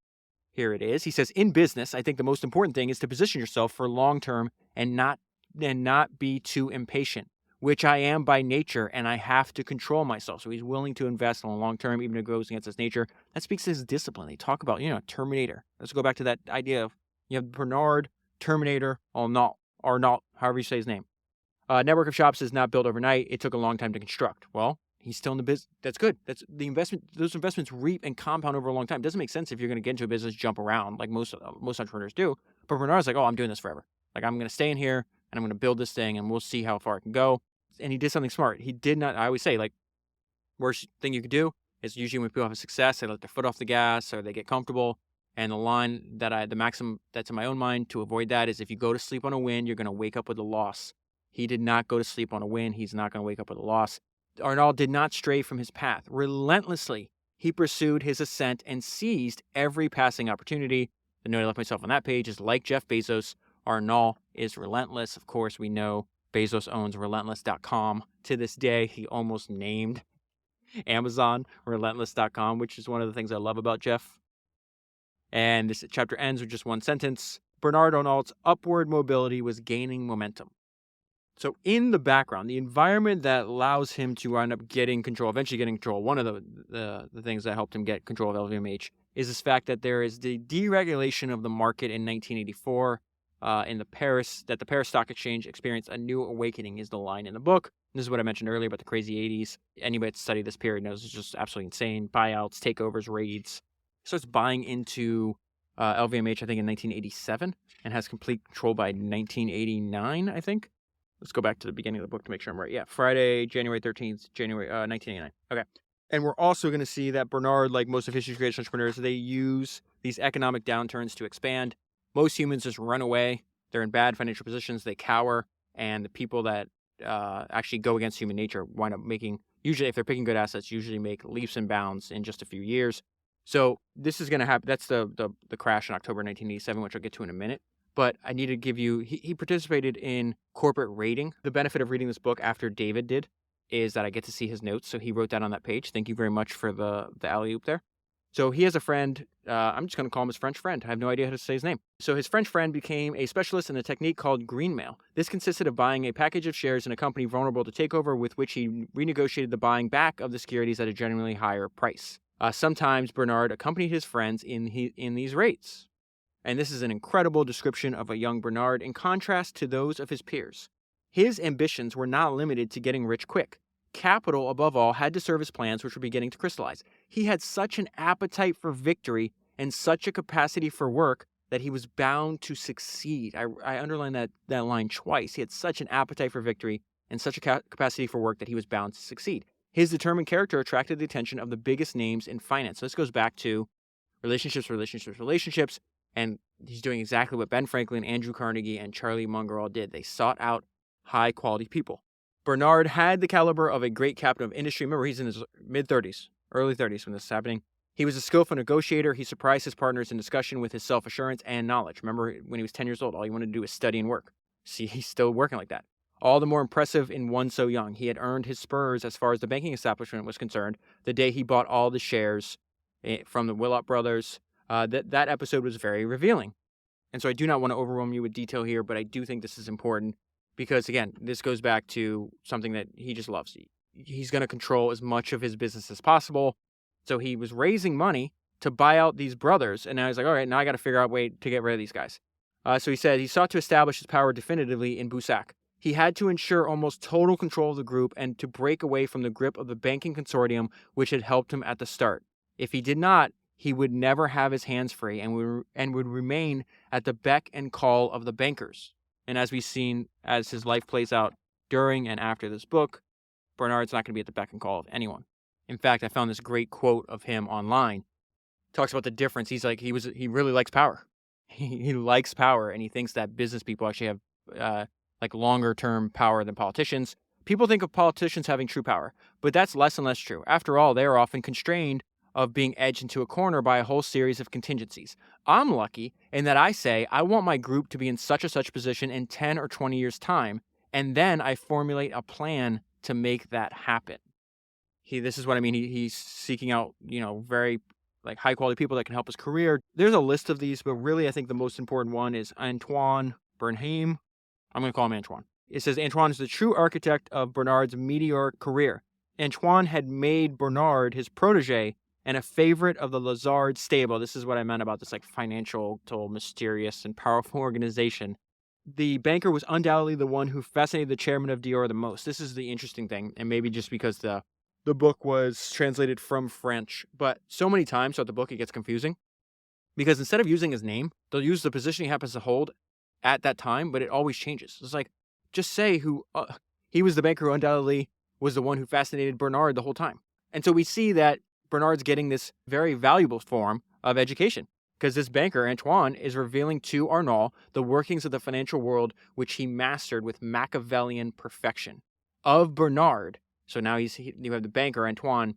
Here it is. He says, in business, I think the most important thing is to position yourself for long term and not be too impatient. which I am by nature, and I have to control myself. So he's willing to invest in the long term, even if it goes against his nature. That speaks to his discipline. They talk about, Terminator. Let's go back to that idea of, you have Bernard, Terminator, Arnault, however you say his name. Network of shops is not built overnight. It took a long time to construct. Well, he's still in the business. That's good. That's the investment. Those investments reap and compound over a long time. It doesn't make sense if you're going to get into a business, jump around like most entrepreneurs do. But Bernard's like, oh, I'm doing this forever. Like, I'm going to stay in here and I'm going to build this thing and we'll see how far it can go. And he did something smart. He did not, I always say, like, worst thing you could do is usually when people have a success, they let their foot off the gas or they get comfortable. And the maxim that's in my own mind to avoid that is if you go to sleep on a win, you're going to wake up with a loss. He did not go to sleep on a win. He's not going to wake up with a loss. Arnault did not stray from his path. Relentlessly, he pursued his ascent and seized every passing opportunity. The note I left myself on that page is, like Jeff Bezos, Arnault is relentless. Of course, we know Bezos owns Relentless.com. To this day, he almost named Amazon Relentless.com, which is one of the things I love about Jeff. And this chapter ends with just one sentence. Bernard Arnault's upward mobility was gaining momentum. So in the background, the environment that allows him to wind up eventually getting control, one of the things that helped him get control of LVMH is this fact that there is the deregulation of the market in 1984 the Paris Stock Exchange experienced a new awakening is the line in the book. This is what I mentioned earlier about the crazy 80s. Anybody that's studied this period knows it's just absolutely insane. Buyouts, takeovers, raids. Starts buying into LVMH, I think, in 1987 and has complete control by 1989, I think. Let's go back to the beginning of the book to make sure I'm right. Yeah, Friday, January 13th, 1989. Okay. And we're also going to see that Bernard, like most of history's greatest entrepreneurs, they use these economic downturns to expand. Most humans just run away. They're in bad financial positions. They cower. And the people that actually go against human nature wind up making, usually if they're picking good assets, usually make leaps and bounds in just a few years. So this is going to happen. That's the crash in October 1987, which I'll get to in a minute. But I need to give you, he participated in corporate rating. The benefit of reading this book after David did is that I get to see his notes. So he wrote that on that page. Thank you very much for the alley-oop there. So he has a friend, I'm just going to call him his French friend. I have no idea how to say his name. So his French friend became a specialist in a technique called greenmail. This consisted of buying a package of shares in a company vulnerable to takeover with which he renegotiated the buying back of the securities at a generally higher price. Sometimes Bernard accompanied his friends in these raids. And this is an incredible description of a young Bernard in contrast to those of his peers. His ambitions were not limited to getting rich quick. Capital, above all, had to serve his plans, which were beginning to crystallize. He had such an appetite for victory and such a capacity for work that he was bound to succeed. I underline that line twice. He had such an appetite for victory and such a capacity for work that he was bound to succeed. His determined character attracted the attention of the biggest names in finance. So this goes back to relationships. And he's doing exactly what Ben Franklin, Andrew Carnegie, and Charlie Munger all did. They sought out high-quality people. Bernard had the caliber of a great captain of industry. Remember, he's in his mid-30s, early 30s when this is happening. He was a skillful negotiator. He surprised his partners in discussion with his self-assurance and knowledge. Remember, when he was 10 years old, all he wanted to do was study and work. See, he's still working like that. All the more impressive in one so young. He had earned his spurs as far as the banking establishment was concerned the day he bought all the shares from the Willott brothers. That episode was very revealing. And so I do not want to overwhelm you with detail here, but I do think this is important because, again, this goes back to something that he just loves. He's going to control as much of his business as possible. So he was raising money to buy out these brothers. And now he's like, all right, now I got to figure out a way to get rid of these guys. So he said he sought to establish his power definitively in Boussac. He had to ensure almost total control of the group and to break away from the grip of the banking consortium, which had helped him at the start. If he did not, he would never have his hands free and would remain at the beck and call of the bankers. And as we've seen, as his life plays out during and after this book, Bernard's not going to be at the beck and call of anyone. In fact, I found this great quote of him online. Talks about the difference. He's like, he really likes power. He likes power, and he thinks that business people actually have like longer term power than politicians. People think of politicians having true power, but that's less and less true. After all, they are often constrained of being edged into a corner by a whole series of contingencies. I'm lucky in that I say I want my group to be in such and such position in 10 or 20 years' time, and then I formulate a plan to make that happen. This is what I mean. He's seeking out, very like high quality people that can help his career. There's a list of these, but really I think the most important one is Antoine Bernheim. I'm going to call him Antoine. It says Antoine is the true architect of Bernard's meteoric career. Antoine had made Bernard his protege and a favorite of the Lazard stable. This is what I meant about this financial, mysterious, and powerful organization. The banker was undoubtedly the one who fascinated the chairman of Dior the most. This is the interesting thing, and maybe just because the book was translated from French, but so many times throughout the book it gets confusing because instead of using his name, they'll use the position he happens to hold at that time, but it always changes. It's like, just say who he was the banker who undoubtedly was the one who fascinated Bernard the whole time. And so we see that Bernard's getting this very valuable form of education because this banker, Antoine, is revealing to Arnault the workings of the financial world, which he mastered with Machiavellian perfection. Of Bernard, so now you have the banker, Antoine,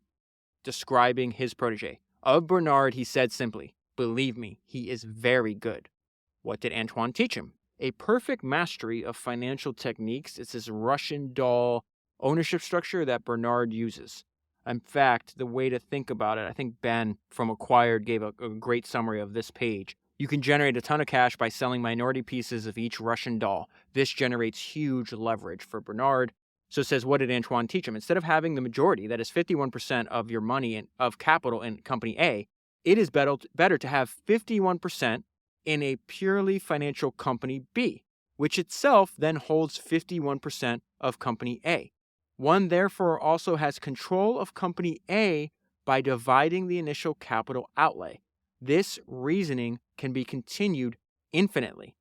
describing his protege. Of Bernard, he said simply, "Believe me, he is very good." What did Antoine teach him? A perfect mastery of financial techniques. It's this Russian doll ownership structure that Bernard uses. In fact, the way to think about it, I think Ben from Acquired gave a great summary of this page. You can generate a ton of cash by selling minority pieces of each Russian doll. This generates huge leverage for Bernard. So it says, what did Antoine teach him? Instead of having the majority, that is 51% of your money of capital in company A, it is better to have 51% in a purely financial company B, which itself then holds 51% of company A. One therefore also has control of company A by dividing the initial capital outlay. This reasoning can be continued infinitely.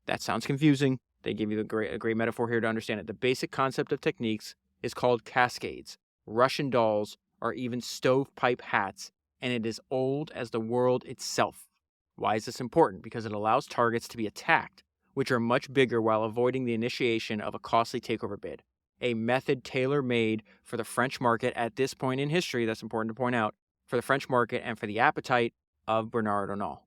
That sounds confusing. They give you a great metaphor here to understand it. The basic concept of techniques is called cascades, Russian dolls, or even stovepipe hats, and it is old as the world itself. Why is this important? Because it allows targets to be attacked, which are much bigger while avoiding the initiation of a costly takeover bid. A method tailor-made for the French market at this point in history, that's important to point out, for the French market and for the appetite of Bernard Arnault.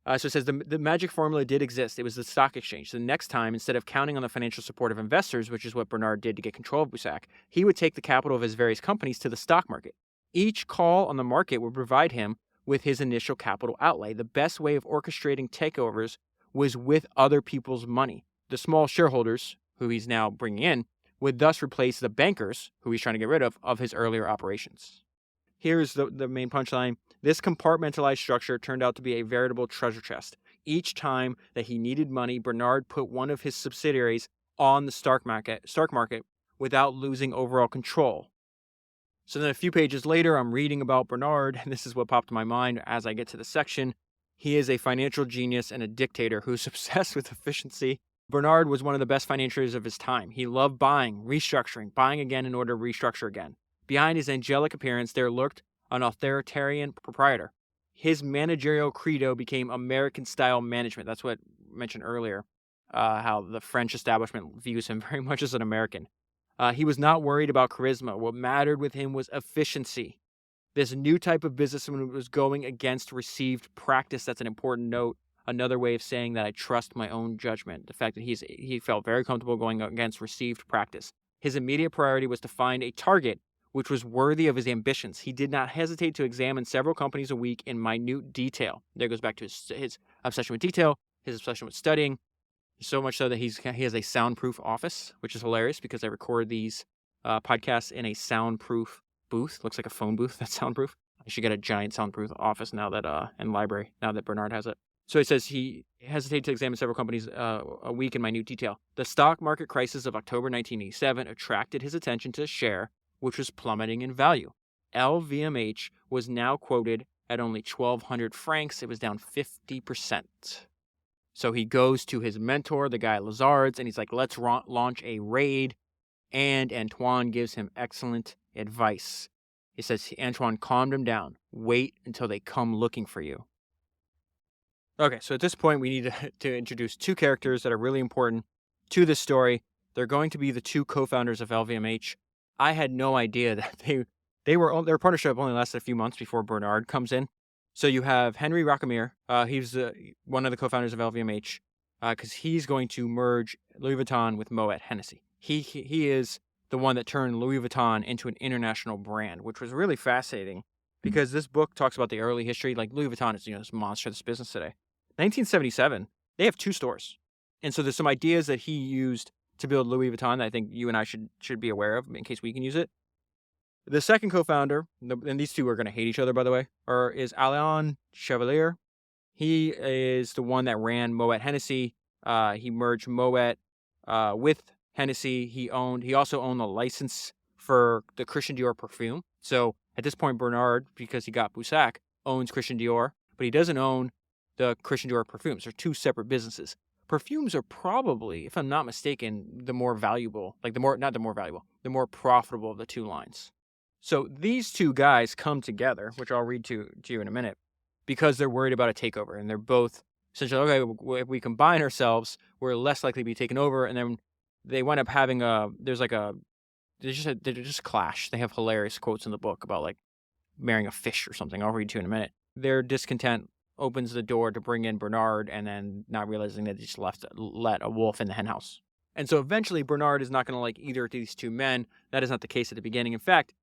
So it says the magic formula did exist. It was the stock exchange. The next time, instead of counting on the financial support of investors, which is what Bernard did to get control of Boussac, he would take the capital of his various companies to the stock market. Each call on the market would provide him with his initial capital outlay. The best way of orchestrating takeovers was with other people's money. The small shareholders, who he's now bringing in, would thus replace the bankers, who he's trying to get rid of his earlier operations. Here's the main punchline. This compartmentalized structure turned out to be a veritable treasure chest. Each time that he needed money, Bernard put one of his subsidiaries on the stock market without losing overall control. So then a few pages later, I'm reading about Bernard, and this is what popped in my mind as I get to the section. He is a financial genius and a dictator who's obsessed with efficiency. Bernard was one of the best financiers of his time. He loved buying, restructuring, buying again in order to restructure again. Behind his angelic appearance, there lurked an authoritarian proprietor. His managerial credo became American-style management. That's what I mentioned earlier, how the French establishment views him very much as an American. He was not worried about charisma. What mattered with him was efficiency. This new type of businessman was going against received practice. That's an important note. Another way of saying that I trust my own judgment. The fact that he felt very comfortable going against received practice. His immediate priority was to find a target which was worthy of his ambitions. He did not hesitate to examine several companies a week in minute detail. There goes back to his obsession with detail, his obsession with studying, so much so that he has a soundproof office, which is hilarious because I record these podcasts in a soundproof booth. Looks like a phone booth that's soundproof. I should get a giant soundproof office now that and library now that Bernard has it. So he says he hesitated to examine several companies a week in minute detail. The stock market crisis of October 1987 attracted his attention to a share which was plummeting in value. LVMH was now quoted at only 1,200 francs. It was down 50%. So he goes to his mentor, the guy at Lazard's, and he's like, let's launch a raid. And Antoine gives him excellent advice. He says, Antoine calmed him down. Wait until they come looking for you. Okay, so at this point, we need to introduce two characters that are really important to this story. They're going to be the two co-founders of LVMH. I had no idea that their partnership only lasted a few months before Bernard comes in. So you have Henry Racamire. He's one of the co-founders of LVMH because he's going to merge Louis Vuitton with Moet-Hennessy. He is the one that turned Louis Vuitton into an international brand, which was really fascinating because this book talks about the early history. Like Louis Vuitton is this monster, this business today. 1977, they have 2 stores. And so there's some ideas that he used to build Louis Vuitton that I think you and I should be aware of in case we can use it. The second co-founder, and these two are going to hate each other, by the way, is Alain Chevalier. He is the one that ran Moet-Hennessy. He merged Moet with Hennessy. He also owned the license for the Christian Dior perfume. So at this point, Bernard, because he got Boussac, owns Christian Dior, but he doesn't own the Christian Dior perfumes. They're two separate businesses. Perfumes are probably, if I'm not mistaken, the more profitable of the two lines. So these two guys come together, which I'll read to you in a minute, because they're worried about a takeover. And they're both essentially, okay, if we combine ourselves, we're less likely to be taken over. And then they wind up having they just clash. They have hilarious quotes in the book about like marrying a fish or something. I'll read to you in a minute. Their discontent opens the door to bring in Bernard, and then not realizing that they just let a wolf in the henhouse. And so eventually Bernard is not going to like either of these two men. That is not the case at the beginning. In fact,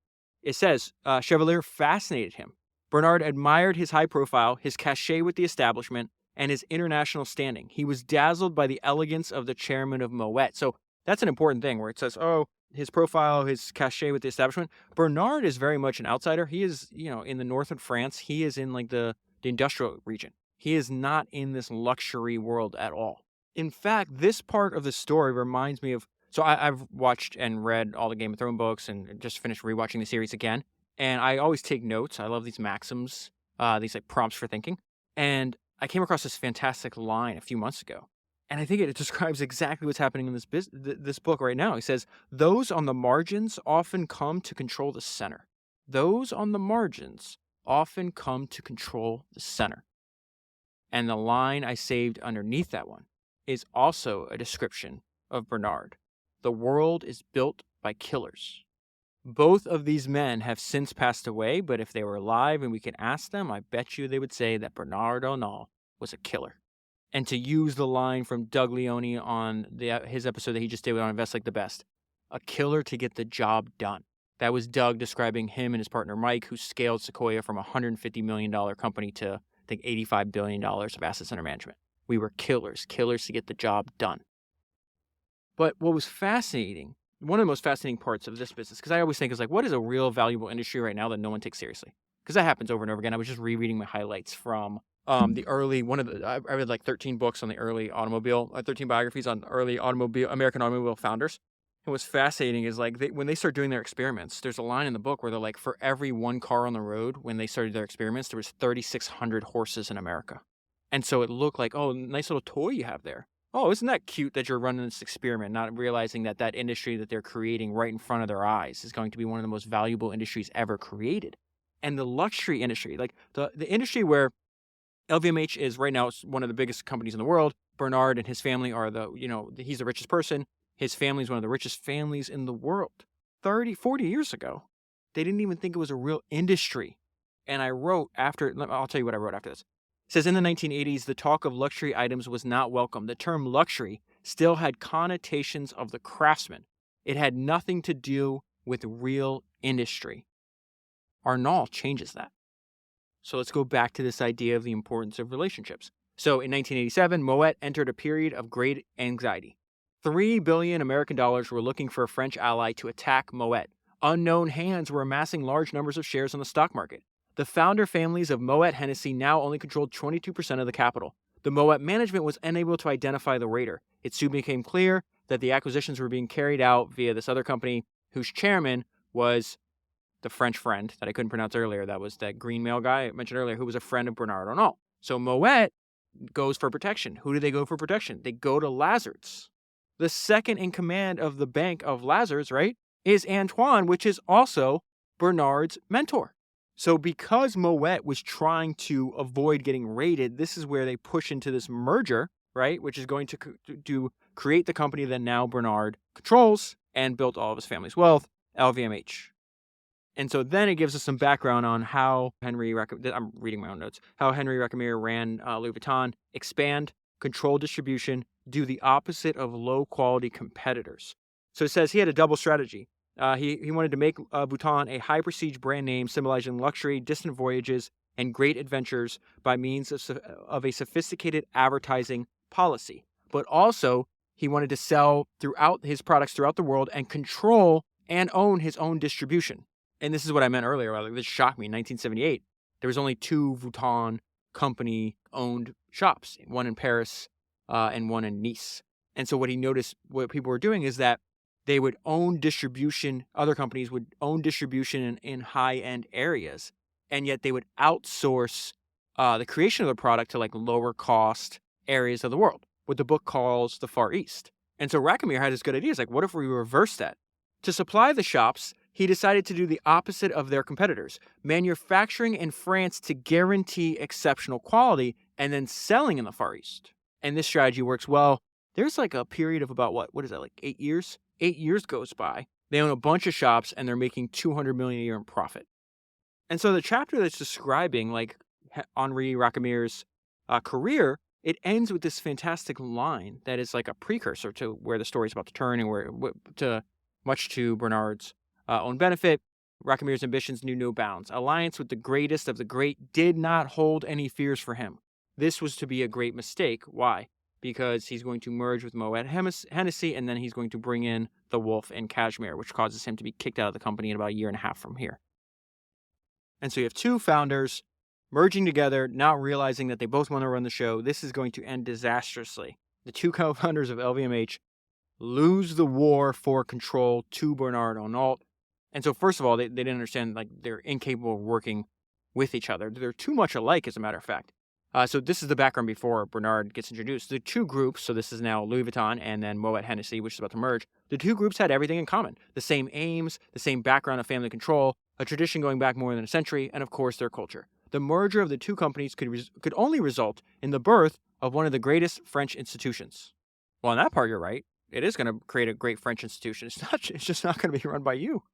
it says Chevalier fascinated him. Bernard admired his high profile, his cachet with the establishment, and his international standing. He was dazzled by the elegance of the chairman of Moet. So that's an important thing where it says, his profile, his cachet with the establishment. Bernard is very much an outsider. He is, in the north of France. He is in like the industrial region. He is not in this luxury world at all. In fact, this part of the story reminds me of, so I've watched and read all the Game of Thrones books and just finished rewatching the series again. And I always take notes. I love these maxims, these like prompts for thinking. And I came across this fantastic line a few months ago. And I think it describes exactly what's happening in this book right now. He says, those on the margins often come to control the center. Those on the margins often come to control the center. And the line I saved underneath that one is also a description of Bernard. The world is built by killers. Both of these men have since passed away, but if they were alive and we could ask them, I bet you they would say that Bernard Arnault was a killer. And to use the line from Doug Leone on his episode that he just did on Invest Like the Best, a killer to get the job done. That was Doug describing him and his partner Mike, who scaled Sequoia from a $150 million company to, I think, $85 billion of assets under management. We were killers to get the job done. But what was fascinating, one of the most fascinating parts of this business, because I always think is like, what is a real valuable industry right now that no one takes seriously? Because that happens over and over again. I was just rereading my highlights from I read like 13 books on the early 13 biographies on early American automobile founders. And what's fascinating is like when they start doing their experiments, there's a line in the book where they're like, for every one car on the road, when they started their experiments, there was 3,600 horses in America. And so it looked like, oh, nice little toy you have there. Oh, isn't that cute that you're running this experiment, not realizing that industry that they're creating right in front of their eyes is going to be one of the most valuable industries ever created. And the luxury industry, like the industry where LVMH is right now one of the biggest companies in the world. Bernard and his family are he's the richest person. His family is one of the richest families in the world. 40 years ago, they didn't even think it was a real industry. And I'll tell you what I wrote after this. It says, in the 1980s, the talk of luxury items was not welcome. The term luxury still had connotations of the craftsman. It had nothing to do with real industry. Arnault changes that. So let's go back to this idea of the importance of relationships. So in 1987, Moet entered a period of great anxiety. $3 billion American dollars were looking for a French ally to attack Moet. Unknown hands were amassing large numbers of shares on the stock market. The founder families of Moet-Hennessy now only controlled 22% of the capital. The Moet management was unable to identify the raider. It soon became clear that the acquisitions were being carried out via this other company whose chairman was the French friend that I couldn't pronounce earlier. That was that green male guy I mentioned earlier who was a friend of Bernard Arnault. So Moet goes for protection. Who do they go for protection? They go to Lazard's. The second in command of the bank of Lazard's, right, is Antoine, which is also Bernard's mentor. So because Moet was trying to avoid getting raided, this is where they push into this merger, right, which is going to create the company that now Bernard controls and built all of his family's wealth, LVMH. And so then it gives us some background on how I'm reading my own notes, how Henry Recamier ran Louis Vuitton, expand, control distribution, do the opposite of low-quality competitors. So it says he had a double strategy. He wanted to make Vuitton a high-prestige brand name symbolizing luxury, distant voyages, and great adventures by means of a sophisticated advertising policy. But also, He wanted to sell throughout his products throughout the world and control and own his own distribution. And this is what I meant earlier. Like, this shocked me. In 1978, there was only 2 Vuitton company-owned shops, one in Paris and one in Nice. And so what he noticed, what people were doing is that they would own distribution, other companies would own distribution in high-end areas, and yet they would outsource the creation of the product to like lower-cost areas of the world, what the book calls the Far East. And so Racamire had this good idea. It's like, what if we reverse that? To supply the shops, he decided to do the opposite of their competitors, manufacturing in France to guarantee exceptional quality and then selling in the Far East. And this strategy works well. There's like a period of about what is that, like 8 years? 8 years goes by. They own a bunch of shops and they're making $200 million a year in profit. And so the chapter that's describing like Henri Racamire's career, it ends with this fantastic line that is like a precursor to where the story's about to turn and where, much to Bernard's own benefit, Racamire's ambitions knew no bounds. Alliance with the greatest of the great did not hold any fears for him. This was to be a great mistake. Why? Because he's going to merge with Moet-Hennessy, and then he's going to bring in the wolf and Cashmere, which causes him to be kicked out of the company in about a year and a half from here. And so you have 2 founders merging together, not realizing that they both want to run the show. This is going to end disastrously. The 2 co-founders of LVMH lose the war for control to Bernard Arnault. And so first of all, they didn't understand, like, they're incapable of working with each other. They're too much alike, as a matter of fact. So this is the background before Bernard gets introduced. The 2 groups, so this is now Louis Vuitton and then Moet-Hennessy, which is about to merge. The 2 groups had everything in common. The same aims, the same background of family control, a tradition going back more than a century, and of course their culture. The merger of the 2 companies could only result in the birth of one of the greatest French institutions. Well, on that part, you're right. It is going to create a great French institution. It's just not going to be run by you.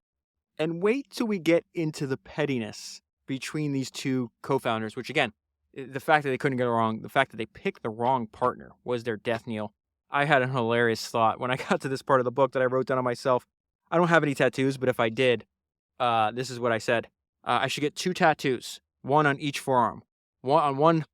And wait till we get into the pettiness between these 2 co-founders, which again, the fact that they couldn't get it wrong, the fact that they picked the wrong partner was their death knell. I had a hilarious thought when I got to this part of the book that I wrote down on myself. I don't have any tattoos, but if I did, this is what I said. I should get 2 tattoos, one on each forearm. One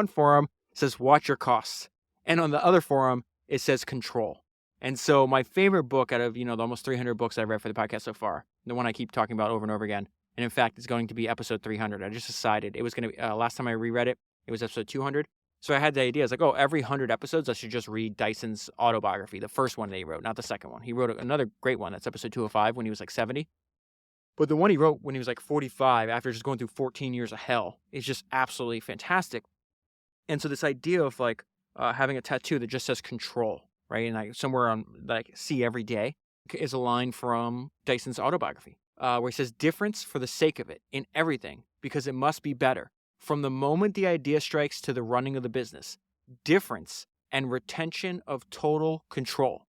forearm says, watch your costs. And on the other forearm, it says control. And so my favorite book out of, the almost 300 books I've read for the podcast so far, the one I keep talking about over and over again, and in fact, it's going to be episode 300. I just decided it was going to be, last time I reread it, it was episode 200. So I had the idea, I was like, every 100 episodes, I should just read Dyson's autobiography, the first one that he wrote, not the second one. He wrote another great one, that's episode 205, when he was like 70. But the one he wrote when he was like 45, after just going through 14 years of hell, is just absolutely fantastic. And so this idea of like having a tattoo that just says control, right? And like somewhere on that I see every day is a line from Dyson's autobiography, where he says, difference for the sake of it in everything, because it must be better. From the moment the idea strikes to the running of the business, difference and retention of total control.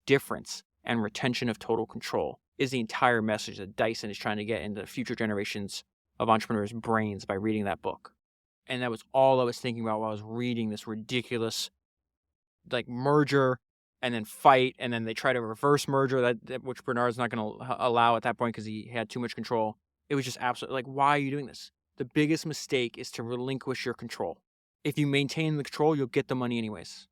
Difference and retention of total control is the entire message that Dyson is trying to get into future generations of entrepreneurs' brains by reading that book. And that was all I was thinking about while I was reading this ridiculous, like, merger and then fight, and then they try to reverse merger, that which Bernard's not going to allow at that point because he had too much control. It was just absolutely, like, why are you doing this? The biggest mistake is to relinquish your control. If you maintain the control, you'll get the money anyways.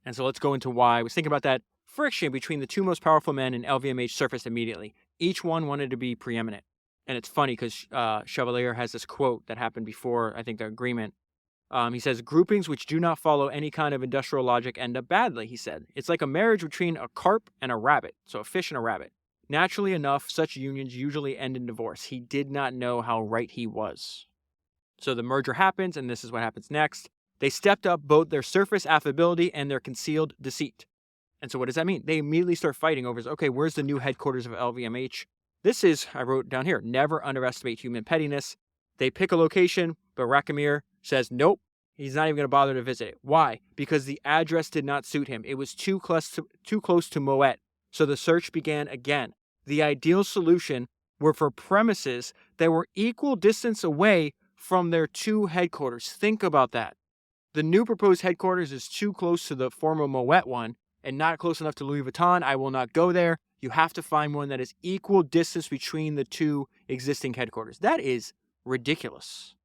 And so let's go into why. I was thinking about that friction between the 2 most powerful men in LVMH surfaced immediately. Each one wanted to be preeminent. And it's funny because Chevalier has this quote that happened before, I think, the agreement. He says, groupings which do not follow any kind of industrial logic end up badly, he said. It's like a marriage between a carp and a rabbit, so a fish and a rabbit. Naturally enough, such unions usually end in divorce. He did not know how right he was. So the merger happens, and this is what happens next. They stepped up both their surface affability and their concealed deceit. And so what does that mean? They immediately start fighting over, okay, where's the new headquarters of LVMH? This is, I wrote down here, never underestimate human pettiness. They pick a location, but Racamire says, nope, he's not even going to bother to visit it. Why? Because the address did not suit him. It was too close to Moet. So the search began again. The ideal solution were for premises that were equal distance away from their 2 headquarters. Think about that. The new proposed headquarters is too close to the former Moet one and not close enough to Louis Vuitton. I will not go there. You have to find one that is equal distance between the 2 existing headquarters. That is ridiculous.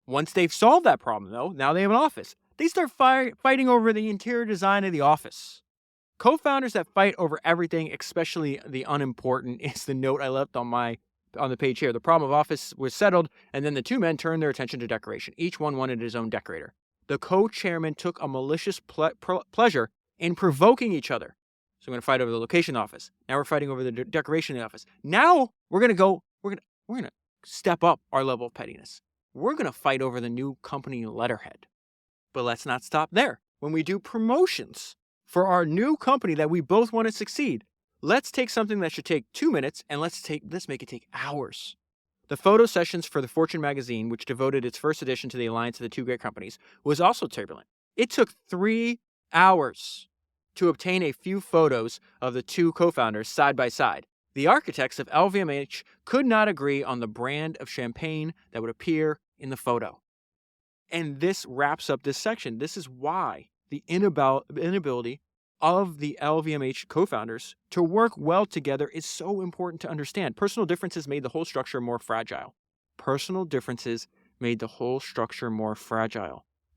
Once they've solved that problem, though, now they have an office. They start fighting over the interior design of the office. Co-founders that fight over everything, especially the unimportant, is the note I left on the page here. The problem of office was settled, and then the two men turned their attention to decoration. Each one wanted his own decorator. The co-chairman took a malicious pleasure in provoking each other. So we're going to fight over the location of the office. Now we're fighting over the decoration of the office. Now we're going to step up our level of pettiness. We're going to fight over the new company letterhead. But let's not stop there. When we do promotions for our new company that we both want to succeed, let's take something that should take 2 minutes and let's make it take hours. The photo sessions for the Fortune magazine, which devoted its first edition to the alliance of the two great companies, was also turbulent. It took 3 hours to obtain a few photos of the two co-founders side by side. The architects of LVMH could not agree on the brand of champagne that would appear in the photo. And this wraps up this section. This is why the inability of the LVMH co-founders to work well together is so important to understand. Personal differences made the whole structure more fragile.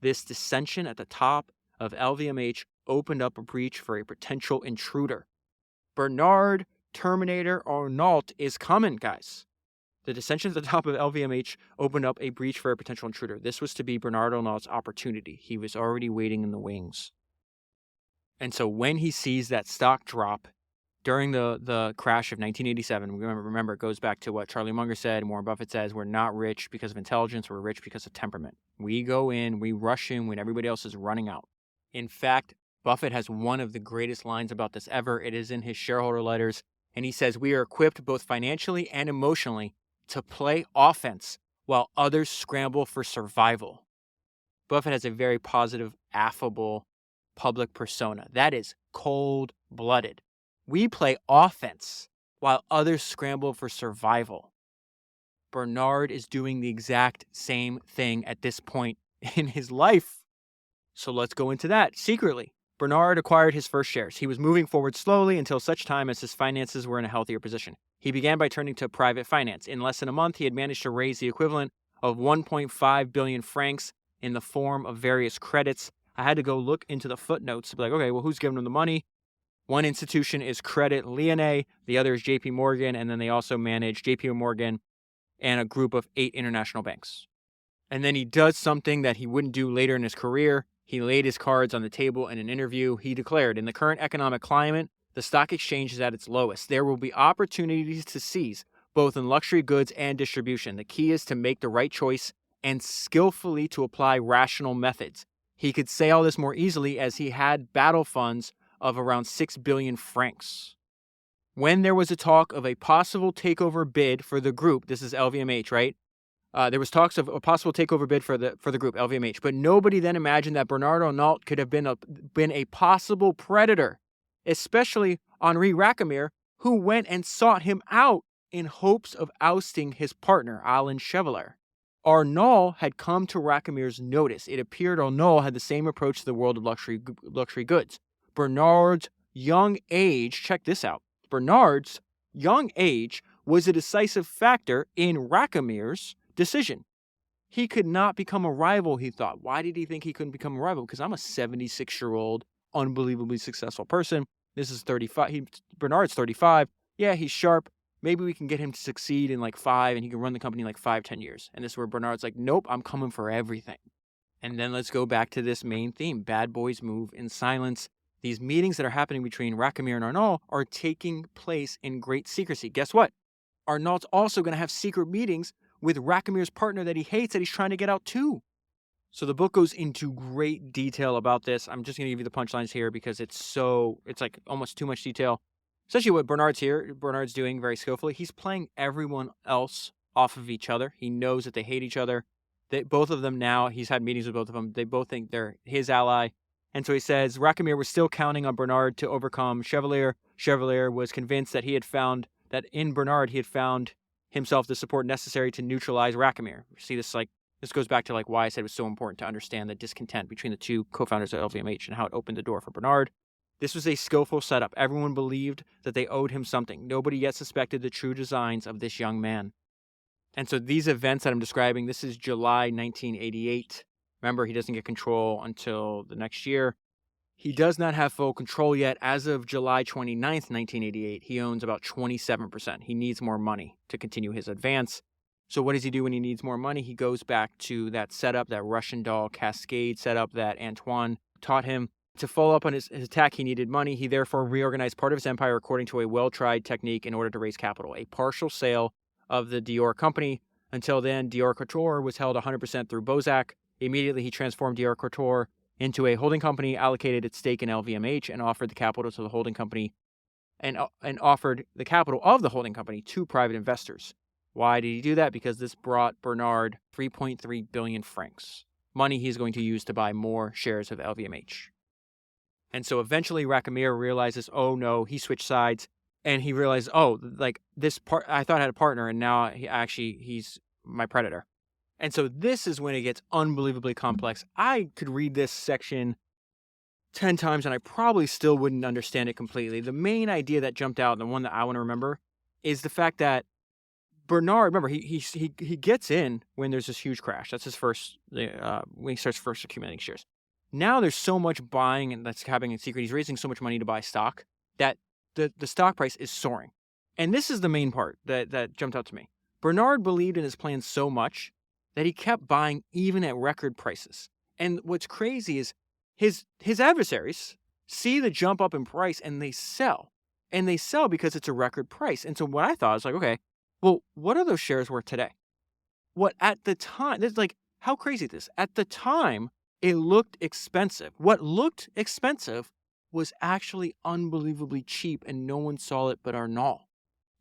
This dissension at the top of LVMH opened up a breach for a potential intruder. Bernard Terminator Arnault is coming, guys. The dissension at the top of LVMH opened up a breach for a potential intruder. This was to be Bernard Arnault's opportunity. He was already waiting in the wings. And so when he sees that stock drop during the crash of 1987, remember, it goes back to what Charlie Munger said, Warren Buffett says, we're not rich because of intelligence, we're rich because of temperament. We go in, we rush in when everybody else is running out. In fact, Buffett has one of the greatest lines about this ever. It is in his shareholder letters, and he says, we are equipped both financially and emotionally to play offense while others scramble for survival. Buffett has a very positive, affable public persona. That is cold-blooded. We play offense while others scramble for survival. Bernard is doing the exact same thing at this point in his life. So let's go into that. Secretly, Bernard acquired his first shares. He was moving forward slowly until such time as his finances were in a healthier position. He began by turning to private finance. In less than a month, he had managed to raise the equivalent of 1.5 billion francs in the form of various credits. I had to go look into the footnotes to be like, okay, well, who's giving him the money? One institution is Credit Lyonnais, the other is JP Morgan, and then they also manage JP Morgan and a group of 8 international banks. And then he does something that he wouldn't do later in his career. He laid his cards on the table in an interview. He declared, in the current economic climate, the stock exchange is at its lowest. There will be opportunities to seize, both in luxury goods and distribution. The key is to make the right choice and skillfully to apply rational methods. He could say all this more easily as he had battle funds of around 6 billion francs. When there was a talk of a possible takeover bid for the group, this is LVMH, right? There was talks of a possible takeover bid for the group, LVMH, but nobody then imagined that Bernard Arnault could have been a possible predator, especially Henri Racamire, who went and sought him out in hopes of ousting his partner, Alain Chevalier. Arnault had come to Racamire's notice. It appeared Arnault had the same approach to the world of luxury goods. Bernard's young age, check this out, Bernard's young age was a decisive factor in Racamire's decision. He could not become a rival, he thought. Why did he think he couldn't become a rival? Because I'm a 76-year-old, unbelievably successful person. This is 35. Bernard's 35. Yeah, he's sharp. Maybe we can get him to succeed in like 5 and he can run the company in like 5-10 years. And this is where Bernard's like, nope, I'm coming for everything. And then let's go back to this main theme. Bad boys move in silence. These meetings that are happening between Racamire and Arnault are taking place in great secrecy. Guess what? Arnault's also going to have secret meetings with Racamire's partner that he hates that he's trying to get out too. So the book goes into great detail about this. I'm just going to give you the punchlines here because it's like almost too much detail. Essentially what Bernard's doing very skillfully. He's playing everyone else off of each other. He knows that they hate each other. Both of them now, he's had meetings with both of them. They both think they're his ally. And so he says, Racamire was still counting on Bernard to overcome Chevalier. Chevalier was convinced that in Bernard he had found himself the support necessary to neutralize Racamire. See, this goes back to why I said it was so important to understand the discontent between the two co-founders of LVMH and how it opened the door for Bernard. This was a skillful setup. Everyone believed that they owed him something. Nobody yet suspected the true designs of this young man. And so these events that I'm describing, this is July 1988. Remember, he doesn't get control until the next year. He does not have full control yet. As of July 29th, 1988, he owns about 27%. He needs more money to continue his advance. So what does he do when he needs more money? He goes back to that setup, that Russian doll cascade setup that Antoine taught him. To follow up on his attack, he needed money. He therefore reorganized part of his empire according to a well-tried technique in order to raise capital. A partial sale of the Dior company. Until then, Dior Couture was held 100% through Bozak. Immediately, he transformed Dior Couture into a holding company, allocated its stake in LVMH, and offered the capital to the holding company and offered the capital of the holding company to private investors. Why did he do that? Because this brought Bernard 3.3 billion francs, money he's going to use to buy more shares of LVMH. And so eventually Racamire realizes, oh no, he switched sides, and he realized, oh, like this part, I thought I had a partner, and now he's my predator. And so this is when it gets unbelievably complex. I could read this section 10 times and I probably still wouldn't understand it completely. The main idea that jumped out, and the one that I want to remember, is the fact that Bernard, remember, he gets in when there's this huge crash. That's his first, when he starts first accumulating shares. Now there's so much buying and that's happening in secret. He's raising so much money to buy stock that the stock price is soaring. And this is the main part that jumped out to me. Bernard believed in his plan so much that he kept buying even at record prices. And what's crazy is his adversaries see the jump up in price and they sell. And they sell because it's a record price. And so what I thought was like, okay, well, what are those shares worth today? What at the time, this is like, how crazy is this? At the time, it looked expensive. What looked expensive was actually unbelievably cheap, and no one saw it but Arnault.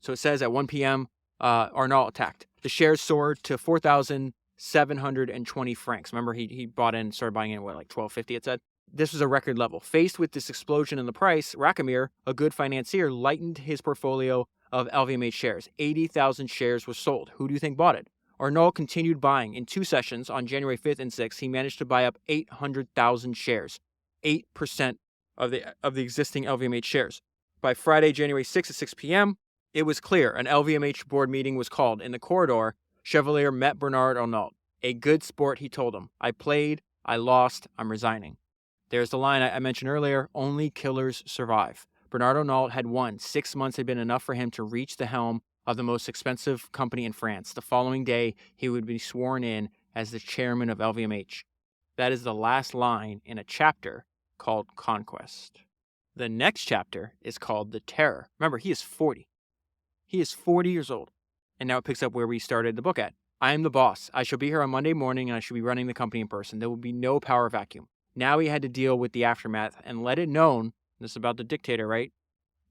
So it says at 1 p.m., Arnault attacked. The shares soared to 4,720 francs. Remember, he bought in, started buying in, like 1,250, it said? This was a record level. Faced with this explosion in the price, Racamire, a good financier, lightened his portfolio of LVMH shares. 80,000 shares were sold. Who do you think bought it? Arnault continued buying. In 2 sessions on January 5th and 6th, he managed to buy up 800,000 shares, 8% of the existing LVMH shares. By Friday, January 6th at 6 p.m., it was clear an LVMH board meeting was called. In the corridor, Chevalier met Bernard Arnault. A good sport, he told him. I played, I lost, I'm resigning. There's the line I mentioned earlier, only killers survive. Bernard Arnault had won. 6 months had been enough for him to reach the helm of the most expensive company in France. The following day, he would be sworn in as the chairman of LVMH. That is the last line in a chapter called Conquest. The next chapter is called The Terror. Remember, he is 40. He is 40 years old. And now it picks up where we started the book at. I am the boss. I shall be here on Monday morning and I shall be running the company in person. There will be no power vacuum. Now he had to deal with the aftermath and let it known, this is about the dictator, right?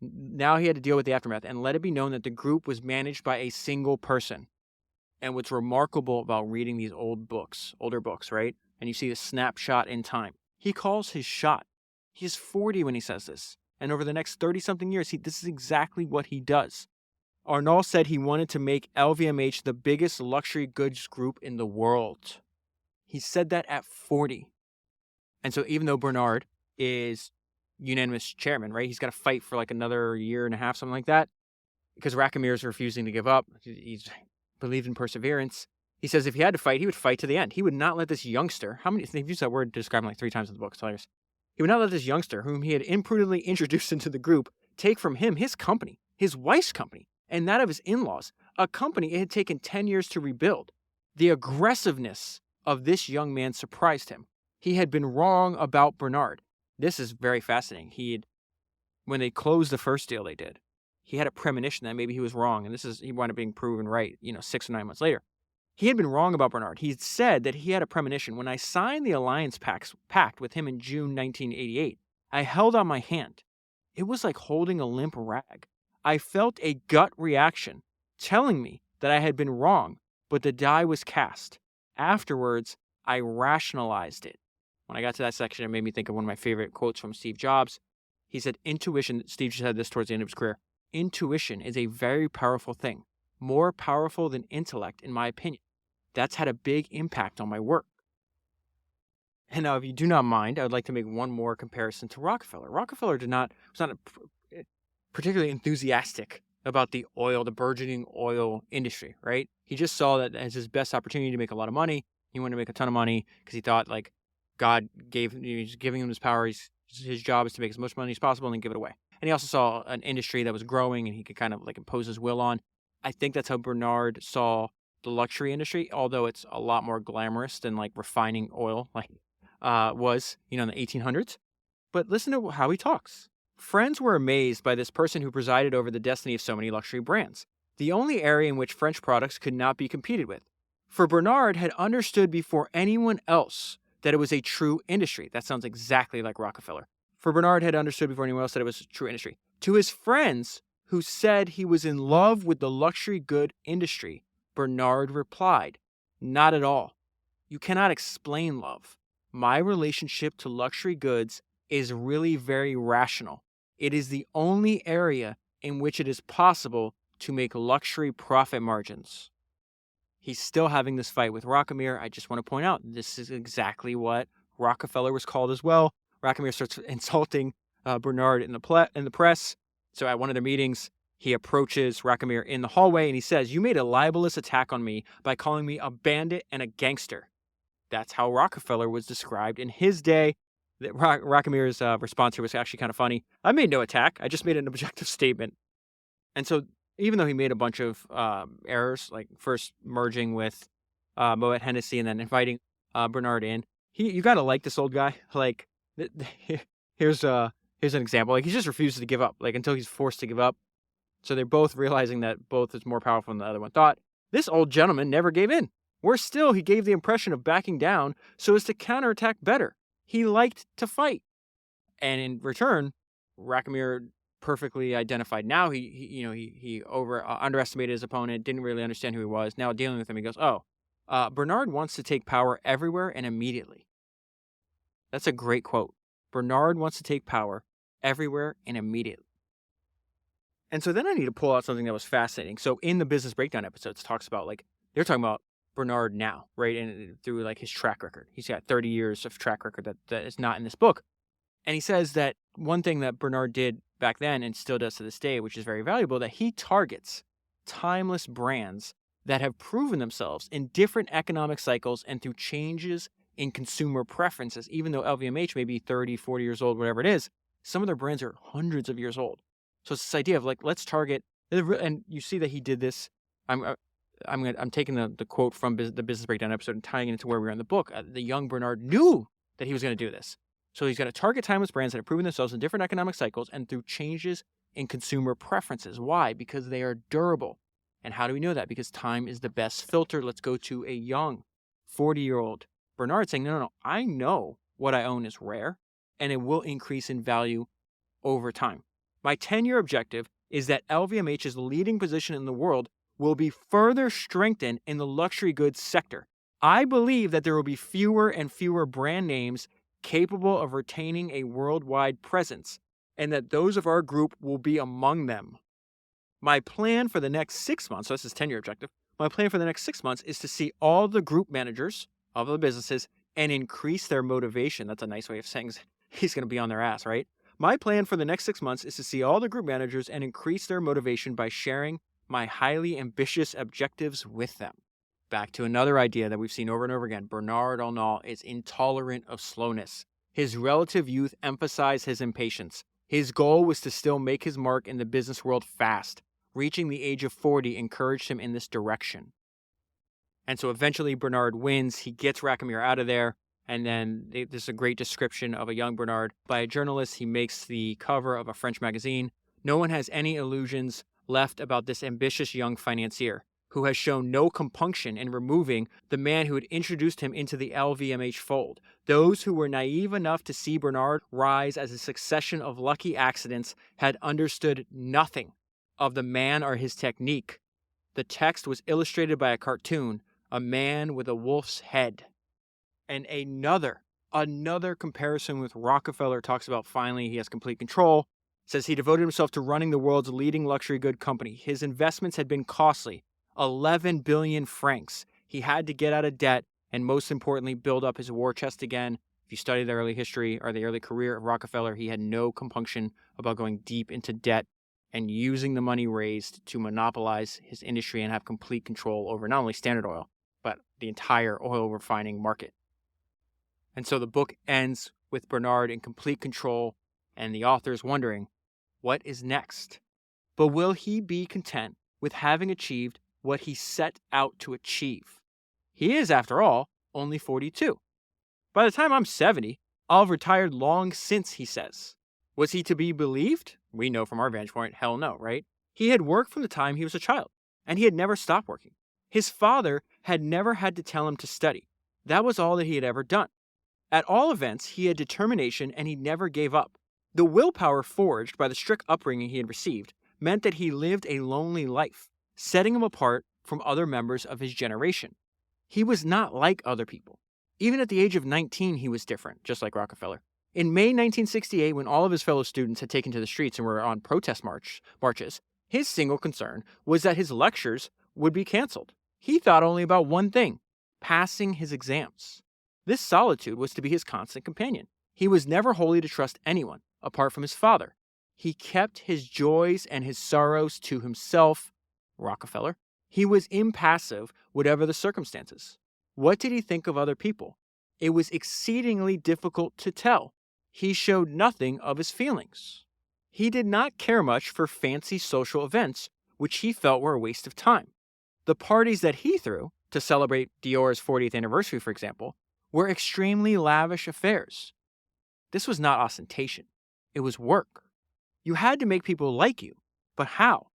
Now he had to deal with the aftermath and let it be known that the group was managed by a single person. And what's remarkable about reading these older books, right? And you see the snapshot in time. He calls his shot. He's 40 when he says this. And over the next 30-something years, this is exactly what he does. Arnault said he wanted to make LVMH the biggest luxury goods group in the world. He said that at 40. And so even though Bernard is unanimous chairman, right? He's got to fight for like another year and a half, something like that, because Racamire is refusing to give up. He's believed in perseverance. He says if he had to fight, he would fight to the end. He would not let this youngster, they've used that word to describe him like 3 times in the book, it's hilarious. He would not let this youngster, whom he had imprudently introduced into the group, take from him his company, his wife's company, and that of his in-laws, a company it had taken 10 years to rebuild. The aggressiveness of this young man surprised him. He had been wrong about Bernard. This is very fascinating. When they closed the first deal they did, he had a premonition that maybe he was wrong, and he wound up being proven right, 6 or 9 months later. He had been wrong about Bernard. He said that he had a premonition. When I signed the alliance pact with him in June 1988, I held out my hand. It was like holding a limp rag. I felt a gut reaction telling me that I had been wrong, but the die was cast. Afterwards, I rationalized it. When I got to that section, it made me think of one of my favorite quotes from Steve Jobs. He said, intuition, Steve just said this towards the end of his career, intuition is a very powerful thing, more powerful than intellect, in my opinion. That's had a big impact on my work. And now, if you do not mind, I would like to make one more comparison to Rockefeller. Rockefeller was not particularly enthusiastic about the burgeoning oil industry, right? He just saw that as his best opportunity to make a lot of money. He wanted to make a ton of money because he thought like God he's giving him this power. His job is to make as much money as possible and then give it away. And he also saw an industry that was growing and he could kind of like impose his will on. I think that's how Bernard saw the luxury industry, although it's a lot more glamorous than like refining oil like was, in the 1800s. But listen to how he talks. Friends were amazed by this person who presided over the destiny of so many luxury brands, the only area in which French products could not be competed with. For Bernard had understood before anyone else that it was a true industry. That sounds exactly like Rockefeller. For Bernard had understood before anyone else that it was a true industry. To his friends who said he was in love with the luxury good industry, Bernard replied, "Not at all. You cannot explain love. My relationship to luxury goods is really very rational. It is the only area in which it is possible to make luxury profit margins." He's still having this fight with Rockefeller. I just want to point out, this is exactly what Rockefeller was called as well. Rockefeller starts insulting Bernard in the press. So at one of their meetings, he approaches Rockefeller in the hallway and he says, "You made a libelous attack on me by calling me a bandit and a gangster." That's how Rockefeller was described in his day. Rockefeller's response here was actually kind of funny. "I made no attack. I just made an objective statement." And so even though he made a bunch of errors, like first merging with Moet-Hennessy and then inviting Bernard in, you got to like this old guy. Like, here's an example. Like, he just refuses to give up, like, until he's forced to give up. So they're both realizing that both is more powerful than the other one thought. This old gentleman never gave in. Worse still, he gave the impression of backing down so as to counterattack better. He liked to fight. And in return, Rockefeller perfectly identified. Now he underestimated his opponent, didn't really understand who he was. Now dealing with him, he goes, Bernard wants to take power everywhere and immediately. That's a great quote. Bernard wants to take power everywhere and immediately. And so then I need to pull out something that was fascinating. So in the Business Breakdown episodes, it talks about, like, they're talking about Bernard now, right? And through like his track record. He's got 30 years of track record that is not in this book. And he says that one thing that Bernard did back then and still does to this day, which is very valuable, that he targets timeless brands that have proven themselves in different economic cycles and through changes in consumer preferences. Even though LVMH may be 30, 40 years old, whatever it is, some of their brands are hundreds of years old. So it's this idea of like, let's target, and you see that he did this. I'm taking the quote from the Business Breakdown episode and tying it into where we are in the book. The young Bernard knew that he was going to do this. So he's got to target timeless brands that have proven themselves in different economic cycles and through changes in consumer preferences. Why? Because they are durable. And how do we know that? Because time is the best filter. Let's go to a young 40-year-old Bernard saying, no, I know what I own is rare and it will increase in value over time. My 10-year objective is that LVMH's leading position in the world will be further strengthened in the luxury goods sector. I believe that there will be fewer and fewer brand names capable of retaining a worldwide presence, and that those of our group will be among them. My plan for the next 6 months, so this is 10-year objective, my plan for the next 6 months is to see all the group managers of the businesses and increase their motivation. That's a nice way of saying he's going to be on their ass, right? My plan for the next 6 months is to see all the group managers and increase their motivation by sharing my highly ambitious objectives with them. Back to another idea that we've seen over and over again. Bernard Arnault is intolerant of slowness. His relative youth emphasized his impatience. His goal was to still make his mark in the business world fast. Reaching the age of 40 encouraged him in this direction. And so eventually Bernard wins. He gets Rockefeller out of there. And then there's a great description of a young Bernard by a journalist. He makes the cover of a French magazine. No one has any illusions left about this ambitious young financier, who has shown no compunction in removing the man who had introduced him into the LVMH fold. Those who were naive enough to see Bernard rise as a succession of lucky accidents had understood nothing of the man or his technique. The text was illustrated by a cartoon, a man with a wolf's head. And another comparison with Rockefeller talks about finally he has complete control. Says he devoted himself to running the world's leading luxury good company. His investments had been costly. 11 billion francs. He had to get out of debt and, most importantly, build up his war chest again. If you study the early history or the early career of Rockefeller, he had no compunction about going deep into debt and using the money raised to monopolize his industry and have complete control over not only Standard Oil, but the entire oil refining market. And so the book ends with Bernard in complete control and the author's wondering, what is next? But will he be content with having achieved what he set out to achieve? He is, after all, only 42. By the time I'm 70, I'll have retired long since, he says. Was he to be believed? We know from our vantage point, hell no, right? He had worked from the time he was a child, and he had never stopped working. His father had never had to tell him to study. That was all that he had ever done. At all events, he had determination and he never gave up. The willpower forged by the strict upbringing he had received meant that he lived a lonely life, setting him apart from other members of his generation. He was not like other people. Even at the age of 19, he was different, just like Rockefeller. In May 1968, when all of his fellow students had taken to the streets and were on protest marches, his single concern was that his lectures would be canceled. He thought only about one thing: passing his exams. This solitude was to be his constant companion. He was never wholly to trust anyone, apart from his father. He kept his joys and his sorrows to himself, Rockefeller. He was impassive, whatever the circumstances. What did he think of other people? It was exceedingly difficult to tell. He showed nothing of his feelings. He did not care much for fancy social events, which he felt were a waste of time. The parties that he threw, to celebrate Dior's 40th anniversary, for example, were extremely lavish affairs. This was not ostentation. It was work. You had to make people like you, but how?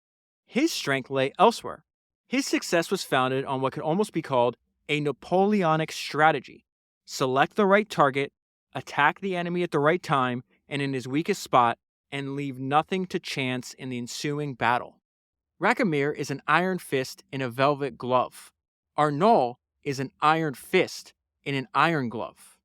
His strength lay elsewhere. His success was founded on what could almost be called a Napoleonic strategy. Select the right target, attack the enemy at the right time and in his weakest spot, and leave nothing to chance in the ensuing battle. Racamire is an iron fist in a velvet glove. Arnault is an iron fist in an iron glove.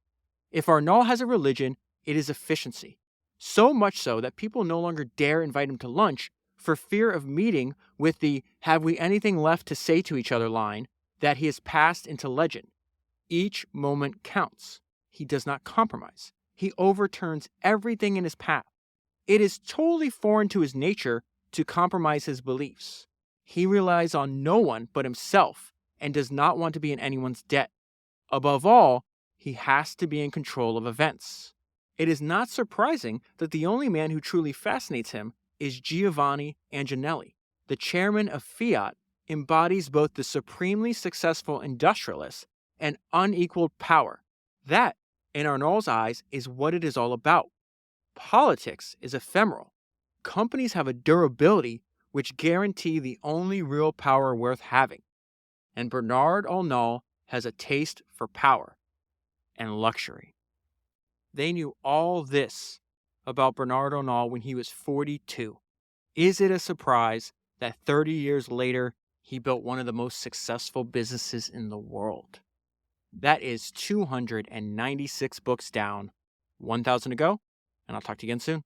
If Arnault has a religion, it is efficiency. So much so that people no longer dare invite him to lunch for fear of meeting with the "have we anything left to say to each other" line that he has passed into legend. Each moment counts. He does not compromise. He overturns everything in his path. It is totally foreign to his nature to compromise his beliefs. He relies on no one but himself and does not want to be in anyone's debt. Above all, he has to be in control of events. It is not surprising that the only man who truly fascinates him is Giovanni Antonelli. The chairman of Fiat embodies both the supremely successful industrialist and unequaled power. That, in Arnault's eyes, is what it is all about. Politics is ephemeral. Companies have a durability which guarantee the only real power worth having. And Bernard Arnault has a taste for power and luxury. They knew all this about Bernard Arnault when he was 42. Is it a surprise that 30 years later, he built one of the most successful businesses in the world? That is 296 books down, 1,000 to go, and I'll talk to you again soon.